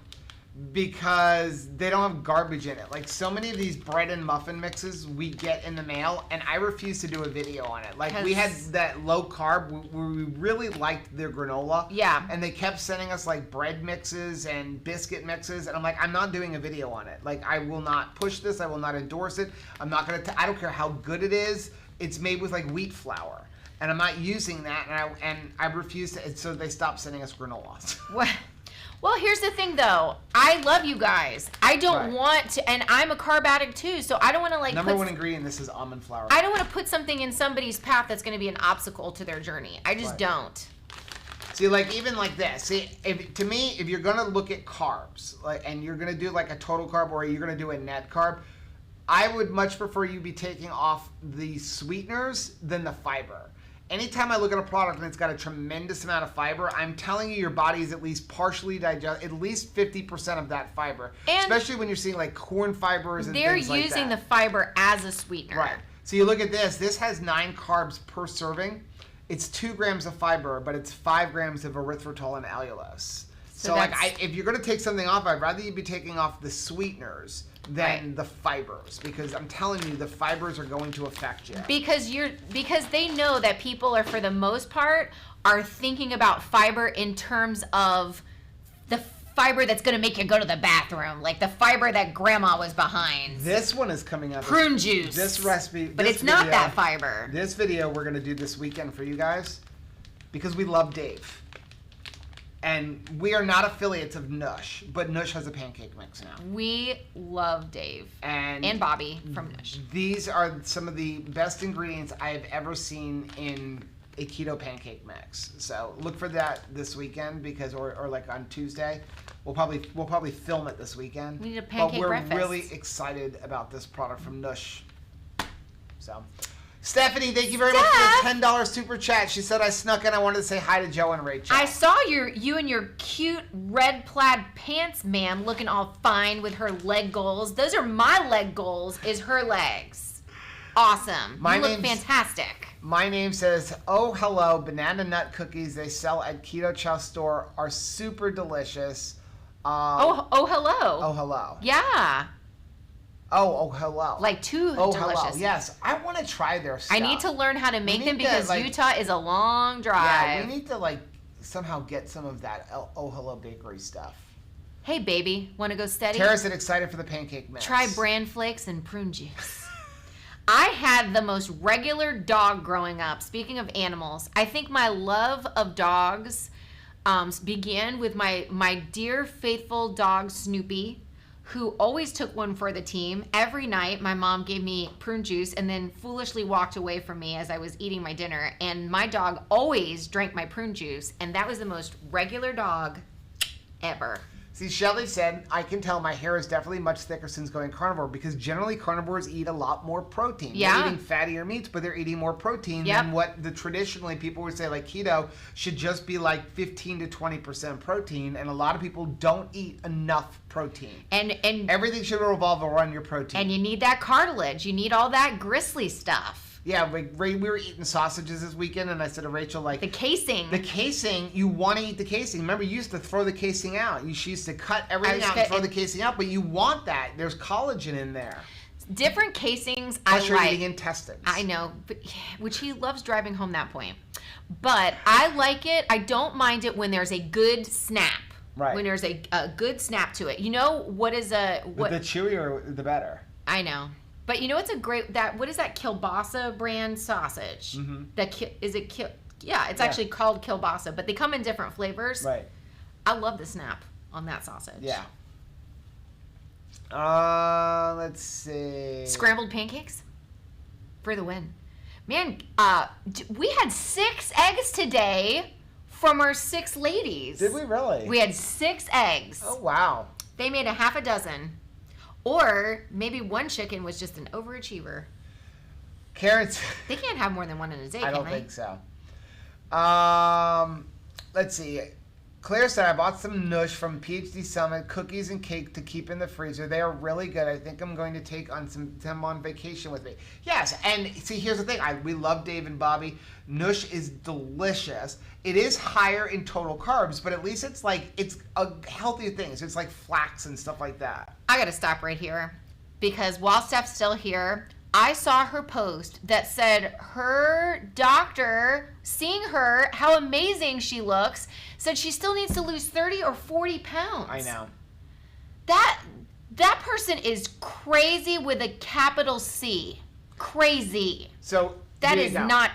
because they don't have garbage in it. Like so many of these bread and muffin mixes we get in the mail, and I refuse to do a video on it. Like we had that low carb, we really liked their granola. Yeah. And they kept sending us like bread mixes and biscuit mixes, and I'm like, I'm not doing a video on it. Like I will not push this, I will not endorse it. I'm not gonna, I don't care how good it is. It's made with like wheat flour. And I'm not using that, and I refuse to, so they stopped sending us granola. Well, here's the thing, though. I love you guys. I don't Right. want to, and I'm a carb addict, too, so I don't want to, like, Number one ingredient, this is almond flour. I don't want to put something in somebody's path that's going to be an obstacle to their journey. I just Right. don't. See, like, even like this. See, to me, if you're going to look at carbs, like, and you're going to do, like, a total carb or you're going to do a net carb, I would much prefer you be taking off the sweeteners than the fiber. Anytime I look at a product and it's got a tremendous amount of fiber, I'm telling you your body is at least partially digest, at least 50% of that fiber. And especially when you're seeing like corn fibers and they're things like that. using the fiber as a sweetener. Right. So you look at this. This has 9 carbs per serving. It's 2 grams of fiber, but it's 5 grams of erythritol and allulose. So like, if you're going to take something off, I'd rather you be taking off the sweeteners than the fibers, because I'm telling you, the fibers are going to affect you. Because they know that people are, for the most part, are thinking about fiber in terms of the fiber that's going to make you go to the bathroom, like the fiber that grandma was behind. This one is coming out. Prune juice. This recipe. But this it's not video, that fiber. This video we're going to do this weekend for you guys because we love Dave. And we are not affiliates of Nush, but Nush has a pancake mix now. We love Dave and Bobby from Nush. These are some of the best ingredients I have ever seen in a keto pancake mix. So look for that this weekend because, or like on Tuesday, we'll probably film it this weekend. We need a pancake breakfast. But we're really excited about this product from Nush. So. Stephanie, thank you very much for the $10 super chat. She said I snuck in. I wanted to say hi to Joe and Rachel. I saw you and your cute red plaid pants, ma'am, looking all fine with her leg goals. Those are my leg goals, is her legs. Awesome. You look fantastic. My name says, oh, hello, banana nut cookies they sell at Keto Chow store are super delicious. Oh, hello. Oh, hello. Yeah. Oh, hello. Like delicious. Hello. Yes, I want to try their stuff. I need to learn how to make them because Utah is a long drive. Yeah, we need to somehow get some of that Oh Hello Bakery stuff. Hey, baby, want to go steady? Tara's excited for the pancake mix. Try bran flakes and prune juice. I had the most regular dog growing up. Speaking of animals, I think my love of dogs began with my dear faithful dog Snoopy, who always took one for the team. Every night, my mom gave me prune juice and then foolishly walked away from me as I was eating my dinner. And my dog always drank my prune juice, and that was the most regular dog ever. See, Shelly said, I can tell my hair is definitely much thicker since going carnivore because generally carnivores eat a lot more protein. Yeah. They're eating fattier meats, but they're eating more protein than what the traditionally people would say, like keto should just be like 15 to 20% protein, and a lot of people don't eat enough protein. And everything should revolve around your protein. And you need that cartilage. You need all that gristly stuff. Yeah, we were eating sausages this weekend, and I said to Rachel, like... The casing. The casing, you want to eat the casing. Remember, you used to throw the casing out. She used to cut everything out and throw the casing out, but you want that. There's collagen in there. Different casings Plus you're eating intestines. I know, but, which he loves driving home that point. But I like it. I don't mind it when there's a good snap. Right. When there's a good snap to it. You know what is a... what? The chewier, the better. I know. But you know what's a great what is that kielbasa brand sausage? Mm-hmm. Yeah, it's actually called kielbasa, but they come in different flavors. Right. I love the snap on that sausage. Yeah. Let's see. Scrambled pancakes for the win. Man, we had 6 eggs today from our 6 ladies. Did we really? We had 6 eggs. Oh, wow. They made a half a dozen. Or maybe one chicken was just an overachiever. Carrots. They can't have more than one in a day, can they? I don't think so. Let's see. Claire said, I bought some Noosh from PhD Summit, cookies and cake to keep in the freezer. They are really good. I think I'm going to take them on vacation with me. Yes, and see, here's the thing. We love Dave and Bobby. Noosh is delicious. It is higher in total carbs, but at least it's a healthier thing. So it's like flax and stuff like that. I got to stop right here because while Steph's still here, I saw her post that said her doctor, seeing her, how amazing she looks, said she still needs to lose 30 or 40 pounds. I know. That person is crazy with a capital C. Crazy. So that is not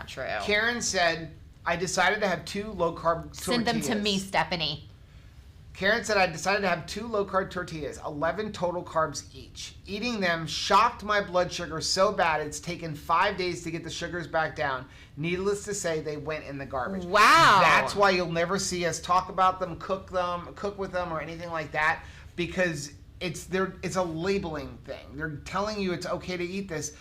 true. Karen said, I decided to have 2 low-carb tortillas. Send them to me, Stephanie. Karen said, I decided to have 2 low-carb tortillas, 11 total carbs each. Eating them shocked my blood sugar so bad it's taken 5 days to get the sugars back down. Needless to say, they went in the garbage. Wow. That's why you'll never see us talk about them, cook with them, or anything like that, because it's a labeling thing. They're telling you it's okay to eat this.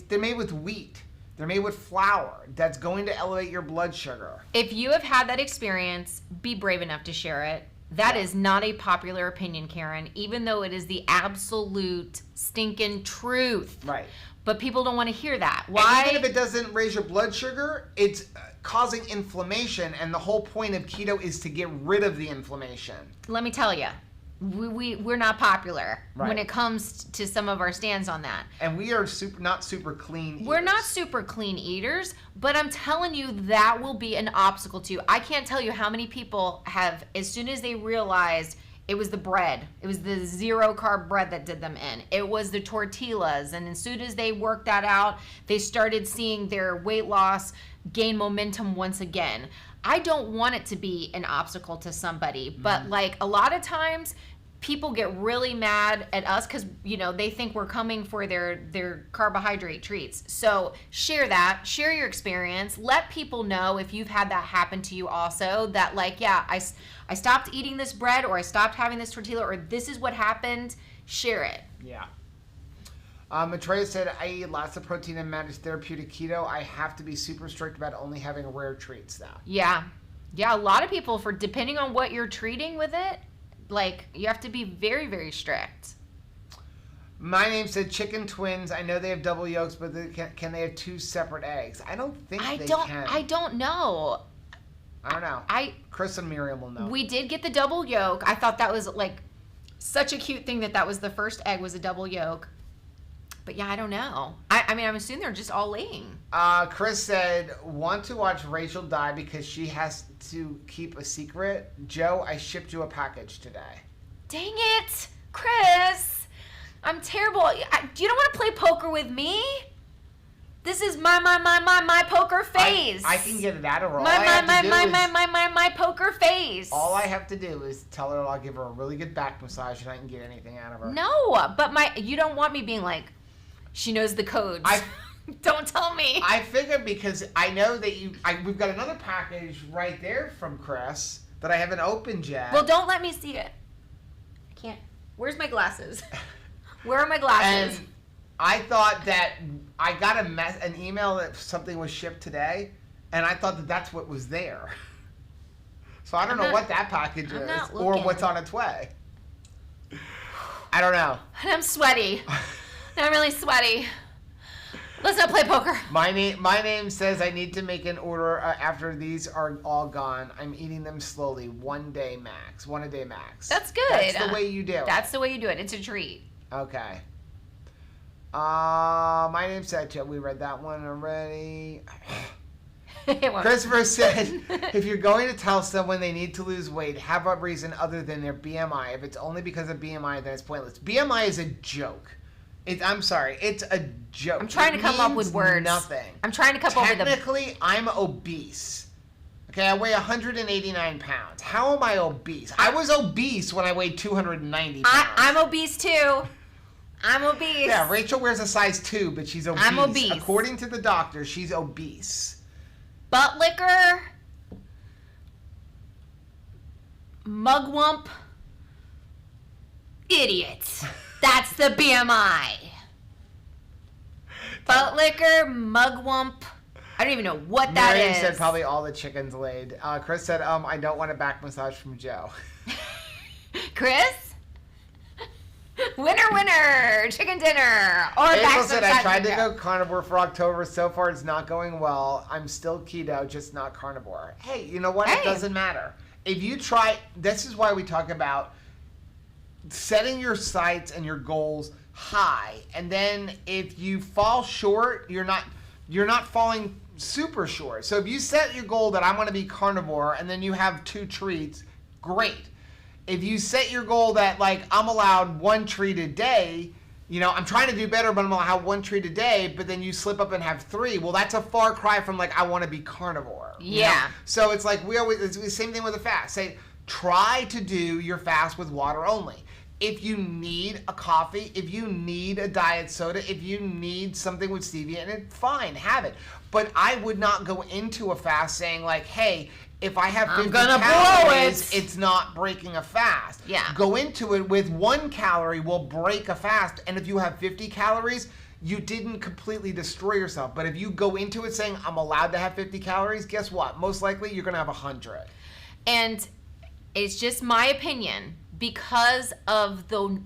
They're made with wheat. They're made with flour. That's going to elevate your blood sugar. If you have had that experience, be brave enough to share it. That is not a popular opinion, Karen, even though it is the absolute stinking truth. Right. But people don't want to hear that. Why? And even if it doesn't raise your blood sugar, it's causing inflammation, and the whole point of keto is to get rid of the inflammation. Let me tell you, we're not popular when it comes to some of our stands on that. And we are not super clean eaters. We're not super clean eaters, but I'm telling you that will be an obstacle to you. I can't tell you how many people have, as soon as they realized it was the bread, it was the 0 carb bread that did them in, it was the tortillas, and as soon as they worked that out, they started seeing their weight loss gain momentum once again. I don't want it to be an obstacle to somebody, but like a lot of times people get really mad at us because, you know, they think we're coming for their carbohydrate treats. So share your experience. Let people know if you've had that happen to you also, that like, yeah, I stopped eating this bread, or I stopped having this tortilla, or this is what happened. Share it. Yeah. Matreya said, I eat lots of protein and manage therapeutic keto. I have to be super strict about only having rare treats now. Yeah. Yeah, a lot of people, depending on what you're treating with it, like, you have to be very, very strict. My name said chicken twins. I know they have double yolks, but can they have 2 separate eggs? I don't think they can. I don't know. I don't know. Chris and Miriam will know. We did get the double yolk. I thought that was, like, such a cute thing that was the first egg was a double yolk. But yeah, I don't know. I mean, I'm assuming they're just all laying. Chris said, want to watch Rachel die because she has to keep a secret. Joe, I shipped you a package today. Dang it, Chris. I'm terrible. You don't want to play poker with me? This is my poker face. I can get it out of her. My poker face. All I have to do is tell her I'll give her a really good back massage and I can get anything out of her. No, but you don't want me being like, she knows the codes. Don't tell me. I figured because I know that we've got another package right there from Chris that I haven't opened yet. Well, don't let me see it. I can't. Where's my glasses? Where are my glasses? And I thought that I got an email that something was shipped today, and I thought that that's what was there. So I don't know what that package is or what's on its way. I don't know. And I'm sweaty. I'm really sweaty. Let's not play poker. My name says I need to make an order after these are all gone. I'm eating them slowly, 1 day max. 1 a day max. That's good. That's the way you do it. That's the way you do it. It's a treat. Okay. My name said, we read that one already. Christopher said, if you're going to tell someone they need to lose weight, have a reason other than their BMI. If it's only because of BMI, then it's pointless. BMI is a joke. I'm sorry, it's a joke. I'm trying to come up with words. Nothing. I'm trying to come up with Technically, I'm obese. Okay, I weigh 189 pounds. How am I obese? I was obese when I weighed 290 pounds. I'm obese too. I'm obese. Yeah, Rachel wears a size 2, but she's obese. I'm obese. According to the doctor, she's obese. Butt liquor, mugwump, idiots. That's the BMI. Butt liquor, mugwump. I don't even know what that is. Mary said probably all the chickens laid. Chris said, I don't want a back massage from Joe. Chris? Winner, chicken dinner, or April said, I tried to go carnivore for October. So far, it's not going well. I'm still keto, just not carnivore. Hey, you know what? It doesn't matter. If you try, this is why we talk about setting your sights and your goals high. And then if you fall short, you're not falling super short. So if you set your goal that I want to be carnivore and then you have 2 treats, great. If you set your goal that like I'm allowed 1 treat a day, I'm trying to do better, but I'm allowed 1 treat a day, but then you slip up and have 3. Well, that's a far cry from like I want to be carnivore. Yeah. So it's like it's the same thing with a fast. Say try to do your fast with water only. If you need a coffee, if you need a diet soda, if you need something with stevia in it, fine, have it. But I would not go into a fast saying like, hey, if I have 50 calories, it's not breaking a fast. Yeah. Go into it with 1 calorie will break a fast. And if you have 50 calories, you didn't completely destroy yourself. But if you go into it saying, I'm allowed to have 50 calories, guess what? Most likely you're going to have 100. And it's just my opinion. Because of the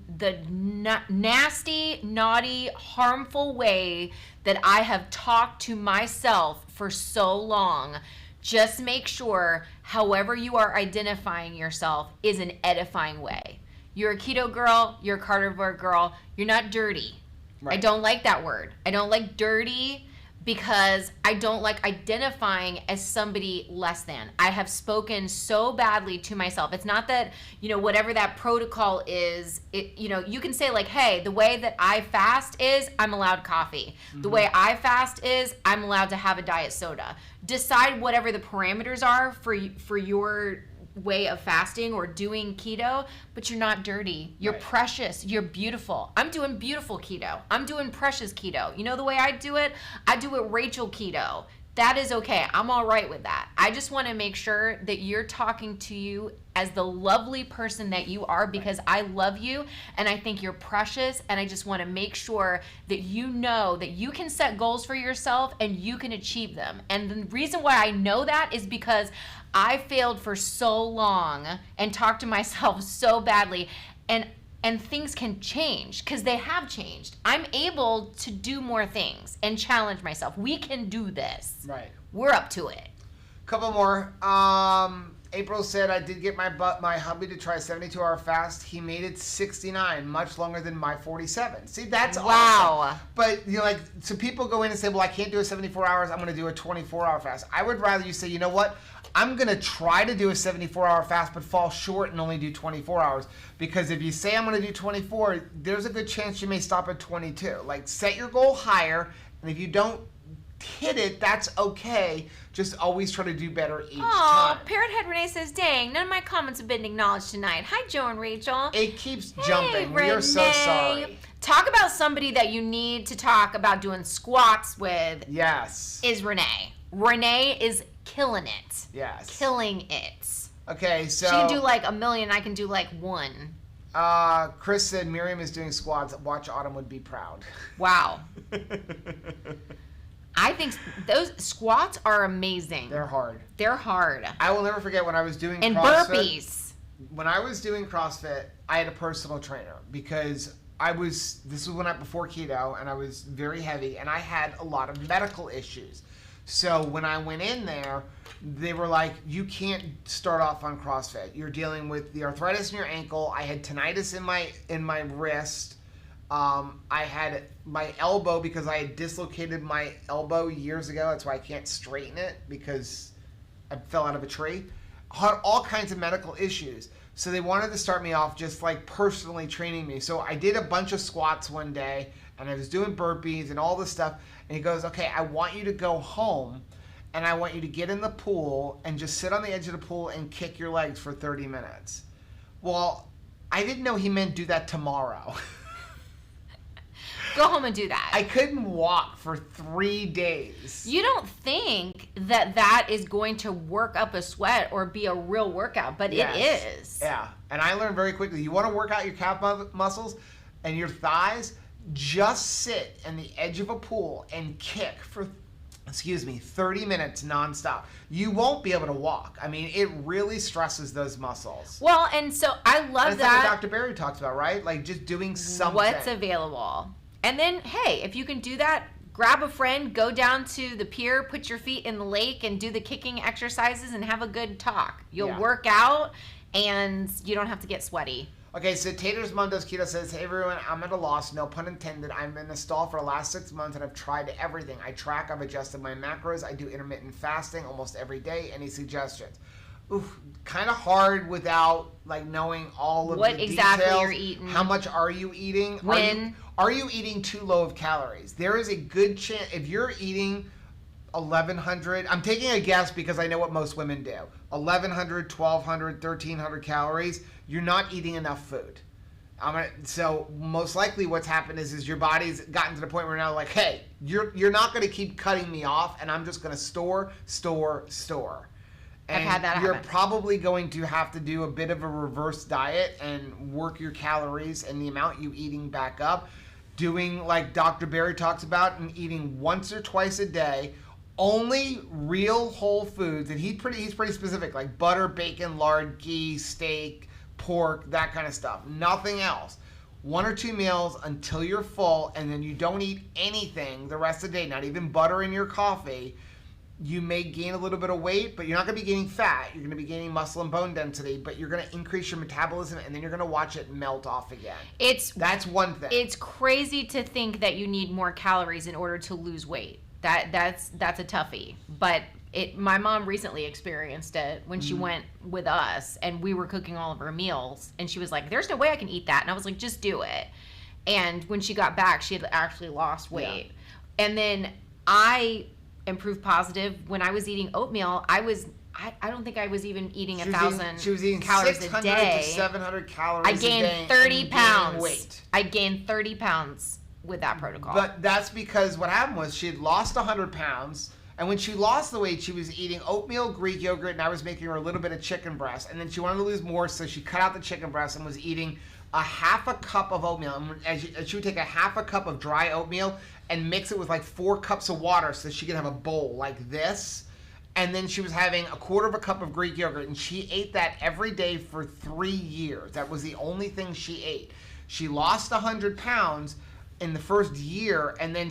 nasty, naughty, harmful way that I have talked to myself for so long, just make sure, however you are identifying yourself, is an edifying way. You're a keto girl, you're a carnivore girl, you're not dirty. Right. I don't like that word. I don't like dirty because I don't like identifying as somebody less than. I have spoken so badly to myself. It's not that, whatever that protocol is, you can say like, hey, the way that I fast is I'm allowed coffee. Mm-hmm. The way I fast is I'm allowed to have a diet soda. Decide whatever the parameters are for your way of fasting or doing keto, but you're not dirty. You're precious. You're beautiful. I'm doing beautiful keto. I'm doing precious keto. You know the way I do it? I do it Rachel keto. That is okay. I'm all right with that. I just want to make sure that you're talking to you as the lovely person that you are because I love you and I think you're precious and I just want to make sure that you know that you can set goals for yourself and you can achieve them. And the reason why I know that is because I failed for so long and talked to myself so badly and things can change because they have changed. I'm able to do more things and challenge myself. We can do this. Right. We're up to it. Couple more. April said, I did get my hubby to try a 72-hour fast. He made it 69, much longer than my 47. See, that's awesome. But, so people go in and say, well, I can't do a 74 hours. I'm going to do a 24-hour fast. I would rather you say, you know what? I'm going to try to do a 74-hour fast, but fall short and only do 24 hours. Because if you say I'm going to do 24, there's a good chance you may stop at 22. Like, set your goal higher, and if you don't hit it, that's okay. Just always try to do better each Oh, time. Parrot Head Renee says, dang, none of my comments have been acknowledged tonight. Hi, Joe and Rachel. It keeps jumping. Renee. We are so sorry. Talk about somebody that you need to talk about doing squats with. Yes. Is Renee. Renee is killing it. Yes. Killing it. Okay, so... She can do like 1,000,000. I can do like 1. Chris said Miriam is doing squats. Watch Autumn would be proud. Wow. I think those squats are amazing. They're hard. They're hard. I will never forget when I was doing and CrossFit. Burpees. When I was doing CrossFit, I had a personal trainer because this was when before keto, and I was very heavy, and I had a lot of medical issues. So when I went in there, they were like, you can't start off on CrossFit. You're dealing with the arthritis in your ankle. I had tinnitus in my wrist. I had my elbow because I had dislocated my elbow years ago. That's why I can't straighten it because I fell out of a tree. Had all kinds of medical issues. So they wanted to start me off just like personally training me. So I did a bunch of squats one day, and I was doing burpees and all this stuff. And he goes, okay, I want you to go home, and I want you to get in the pool and just sit on the edge of the pool and kick your legs for 30 minutes. Well, I didn't know he meant do that tomorrow. Go home and do that. I couldn't walk for 3 days. You don't think that is going to work up a sweat or be a real workout, but Yes. it is. Yeah, and I learned very quickly, you want to work out your calf muscles and your thighs, just sit in the edge of a pool and kick for 30 minutes nonstop. You won't be able to walk. I mean, it really stresses those muscles. Well, and so I love That's that. like what Dr. Barry talks about, right? Like just doing something. What's available. And then, hey, if you can do that, grab a friend, go down to the pier, put your feet in the lake, and do the kicking exercises and have a good talk. You'll work out, and you don't have to get sweaty. Okay, so Tater's Mom Does Keto says, hey everyone, I'm at a loss, no pun intended. I'm in a stall for the last 6 months and I've tried everything. I track, I've adjusted my macros, I do intermittent fasting almost every day. Any suggestions? Oof, kind of hard without like knowing all of what the exactly details. you're eating. How much are you eating? When? Are you eating too low of calories? There is a good chance, if you're eating 1,100, I'm taking a guess because I know what most women do. 1,100, 1,200, 1,300 calories, you're not eating enough food. So most likely what's happened is your body's gotten to the point where now like, hey, you're not going to keep cutting me off, and I'm just going to store. And I've had that you're happen. probably going to have to do a bit of a reverse diet and work your calories and the amount you eating back up. Doing like Dr. Barry talks about, and eating once or twice a day, only real whole foods, and he's pretty specific, like butter, bacon, lard, ghee, steak, pork, that kind of stuff. Nothing else. 1 or 2 meals until you're full, and then you don't eat anything the rest of the day, not even butter in your coffee. You may gain a little bit of weight, but you're not going to be gaining fat. You're going to be gaining muscle and bone density, but you're going to increase your metabolism, and then you're going to watch it melt off again. That's one thing. It's crazy to think that you need more calories in order to lose weight. That's a toughie. But my mom recently experienced it when she went with us, and we were cooking all of her meals, and she was like, "There's no way I can eat that," and I was like, "Just do it." And when she got back, she had actually lost weight. Yeah. And then I improved positive. When I was eating oatmeal, I don't think I was even eating 1,000 She was eating calories 600 a day. to 700 calories I a day. gained 30 pounds. Weight. I gained 30 pounds with that protocol. But that's because what happened was she had lost 100 pounds, and when she lost the weight, she was eating oatmeal, Greek yogurt, and I was making her a little bit of chicken breast. And then she wanted to lose more, so she cut out the chicken breast and was eating a half a cup of oatmeal. And she would take a half a cup of dry oatmeal and mix it with like 4 cups of water so she could have a bowl like this. And then she was having a quarter of a cup of Greek yogurt, and she ate that every day for 3 years. That was the only thing she ate. She lost 100 pounds in the first year, and then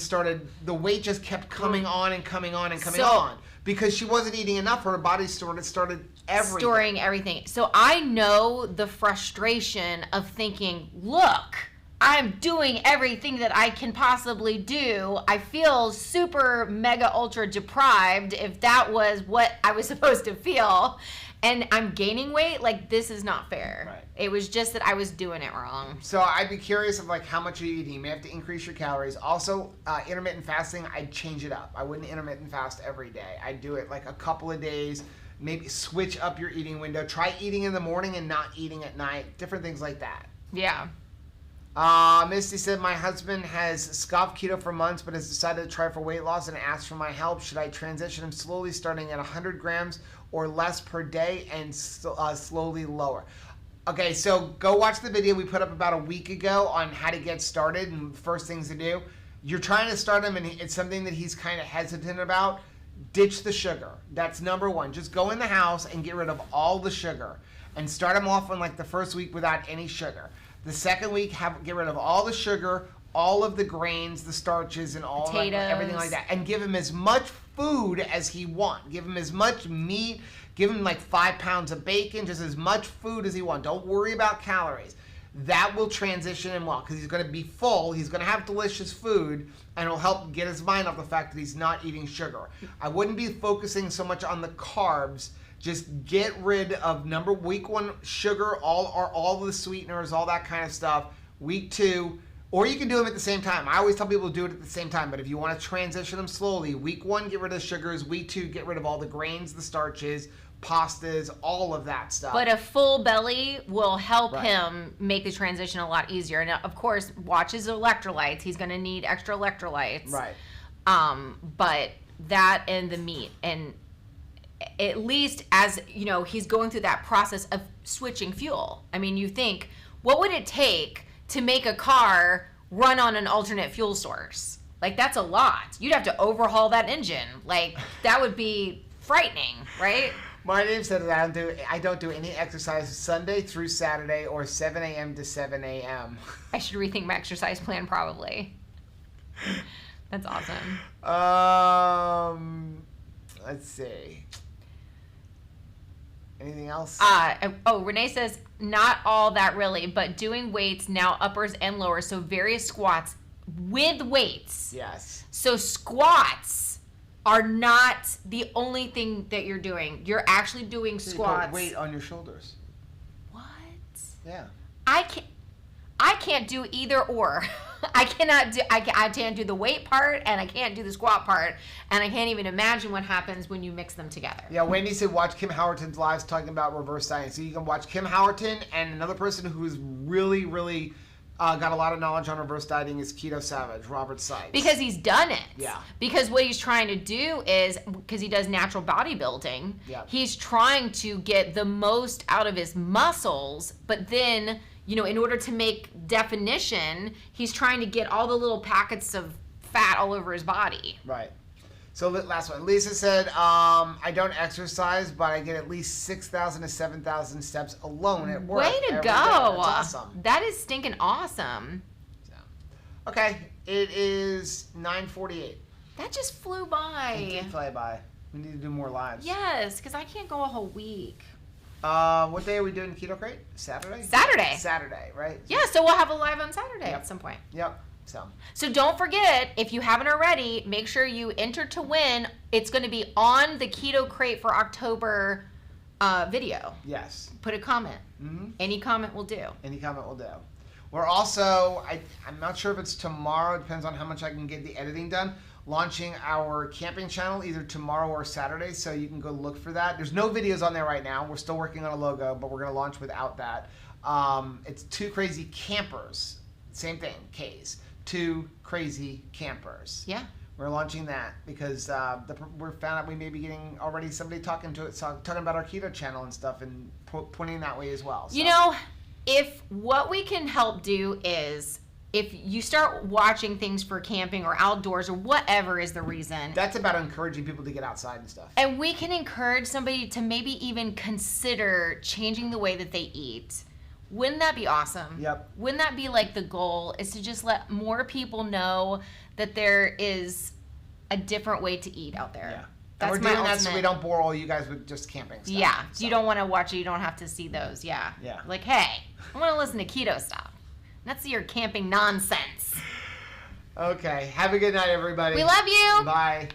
the weight just kept coming on and coming on and coming on. Because she wasn't eating enough, her body started everything. Storing everything. So I know the frustration of thinking, look, I'm doing everything that I can possibly do. I feel super mega ultra deprived if that was what I was supposed to feel. and I'm gaining weight, like, this is not fair. Right. It was just that I was doing it wrong. So I'd be curious of like how much you're eating. You may have to increase your calories. Also, intermittent fasting, I'd change it up. I wouldn't intermittent fast every day. I'd do it like a couple of days. Maybe switch up your eating window. Try eating in the morning and not eating at night. Different things like that. Yeah. Misty said, my husband has scoffed keto for months, but has decided to try for weight loss and asked for my help. Should I transition him slowly, starting at 100 grams or less per day and slowly lower? Okay, so go watch the video we put up about a week ago on how to get started and first things to do. You're trying to start him, and it's something that he's kind of hesitant about. Ditch the sugar. That's number one. Just go in the house and get rid of all the sugar and start him off on like the first week without any sugar. The second week, get rid of all the sugar, all of the grains, the starches, and all Potatoes. everything like that, and give him as much food as he wants. Give him as much meat. Give him like 5 pounds of bacon, just as much food as he wants. Don't worry about calories. That will transition him well because he's going to be full. He's going to have delicious food, and it'll help get his mind off the fact that he's not eating sugar. I wouldn't be focusing so much on the carbs. Just get rid of week 1 sugar, all the sweeteners, all that kind of stuff. Week 2, or you can do them at the same time. I always tell people to do it at the same time, but if you want to transition them slowly, week 1, get rid of the sugars. Week 2, get rid of all the grains, the starches, pastas, all of that stuff. But a full belly will help him make the transition a lot easier. And of course, watch his electrolytes. He's going to need extra electrolytes. Right. But that and the meat, and at least as you know, he's going through that process of switching fuel. I mean, you think, what would it take to make a car run on an alternate fuel source? Like, that's a lot. You'd have to overhaul that engine. Like, that would be frightening, right? My name said that I don't do any exercise Sunday through Saturday or 7 a.m. to 7 a.m. I should rethink my exercise plan, probably. That's awesome. Let's see. Anything else? Renee says, not all that really, but doing weights now, uppers and lowers, so various squats with weights. Yes. So squats are not the only thing that you're doing. You're actually doing squats. You put weight on your shoulders. What? Yeah. I can't do either or. I can't do the weight part, and I can't do the squat part, and I can't even imagine what happens when you mix them together. Yeah, Wendy said watch Kim Howerton's lives talking about reverse dieting. So you can watch Kim Howerton, and another person who's really, really got a lot of knowledge on reverse dieting is Keto Savage, Robert Sykes. Because he's done it. Yeah. Because what he's trying to do is, because he does natural bodybuilding, he's trying to get the most out of his muscles, but then, you know, in order to make definition, he's trying to get all the little packets of fat all over his body. Right. So last one. Lisa said, I don't exercise, but I get at least 6,000 to 7,000 steps alone at work. Way to go. That's awesome. That is stinking awesome. So, okay, it is 9:48. That just flew by. It did fly by. We need to do more lives. Yes, because I can't go a whole week. What day are we doing Keto Crate? Saturday? Saturday, right? Yeah, so we'll have a live on Saturday at some point. Yep. So don't forget, if you haven't already, make sure you enter to win. It's going to be on the Keto Crate for October video. Yes. Put a comment. Mm-hmm. Any comment will do. Any comment will do. We're also, I'm not sure if it's tomorrow, it depends on how much I can get the editing done, launching our camping channel either tomorrow or Saturday, so you can go look for that. There's no videos on there right now. We're still working on a logo, but we're going to launch without that. It's Two Crazy Campers. Same thing, K's. Two Crazy Campers. Yeah. We're launching that because we found out we may be getting already somebody talking about our keto channel and stuff and pointing that way as well. So. You know, if what we can help do is if you start watching things for camping or outdoors or whatever is the reason. That's about encouraging people to get outside and stuff. And we can encourage somebody to maybe even consider changing the way that they eat. Wouldn't that be awesome? Yep. Wouldn't that be like the goal, is to just let more people know that there is a different way to eat out there? Yeah. That's and we're doing that so we don't bore all you guys with just camping stuff. Yeah. So. You don't want to watch it. You don't have to see those. Yeah. Yeah. Like, hey, I want to listen to keto stuff. That's your camping nonsense. Okay. Have a good night, everybody. We love you. Bye.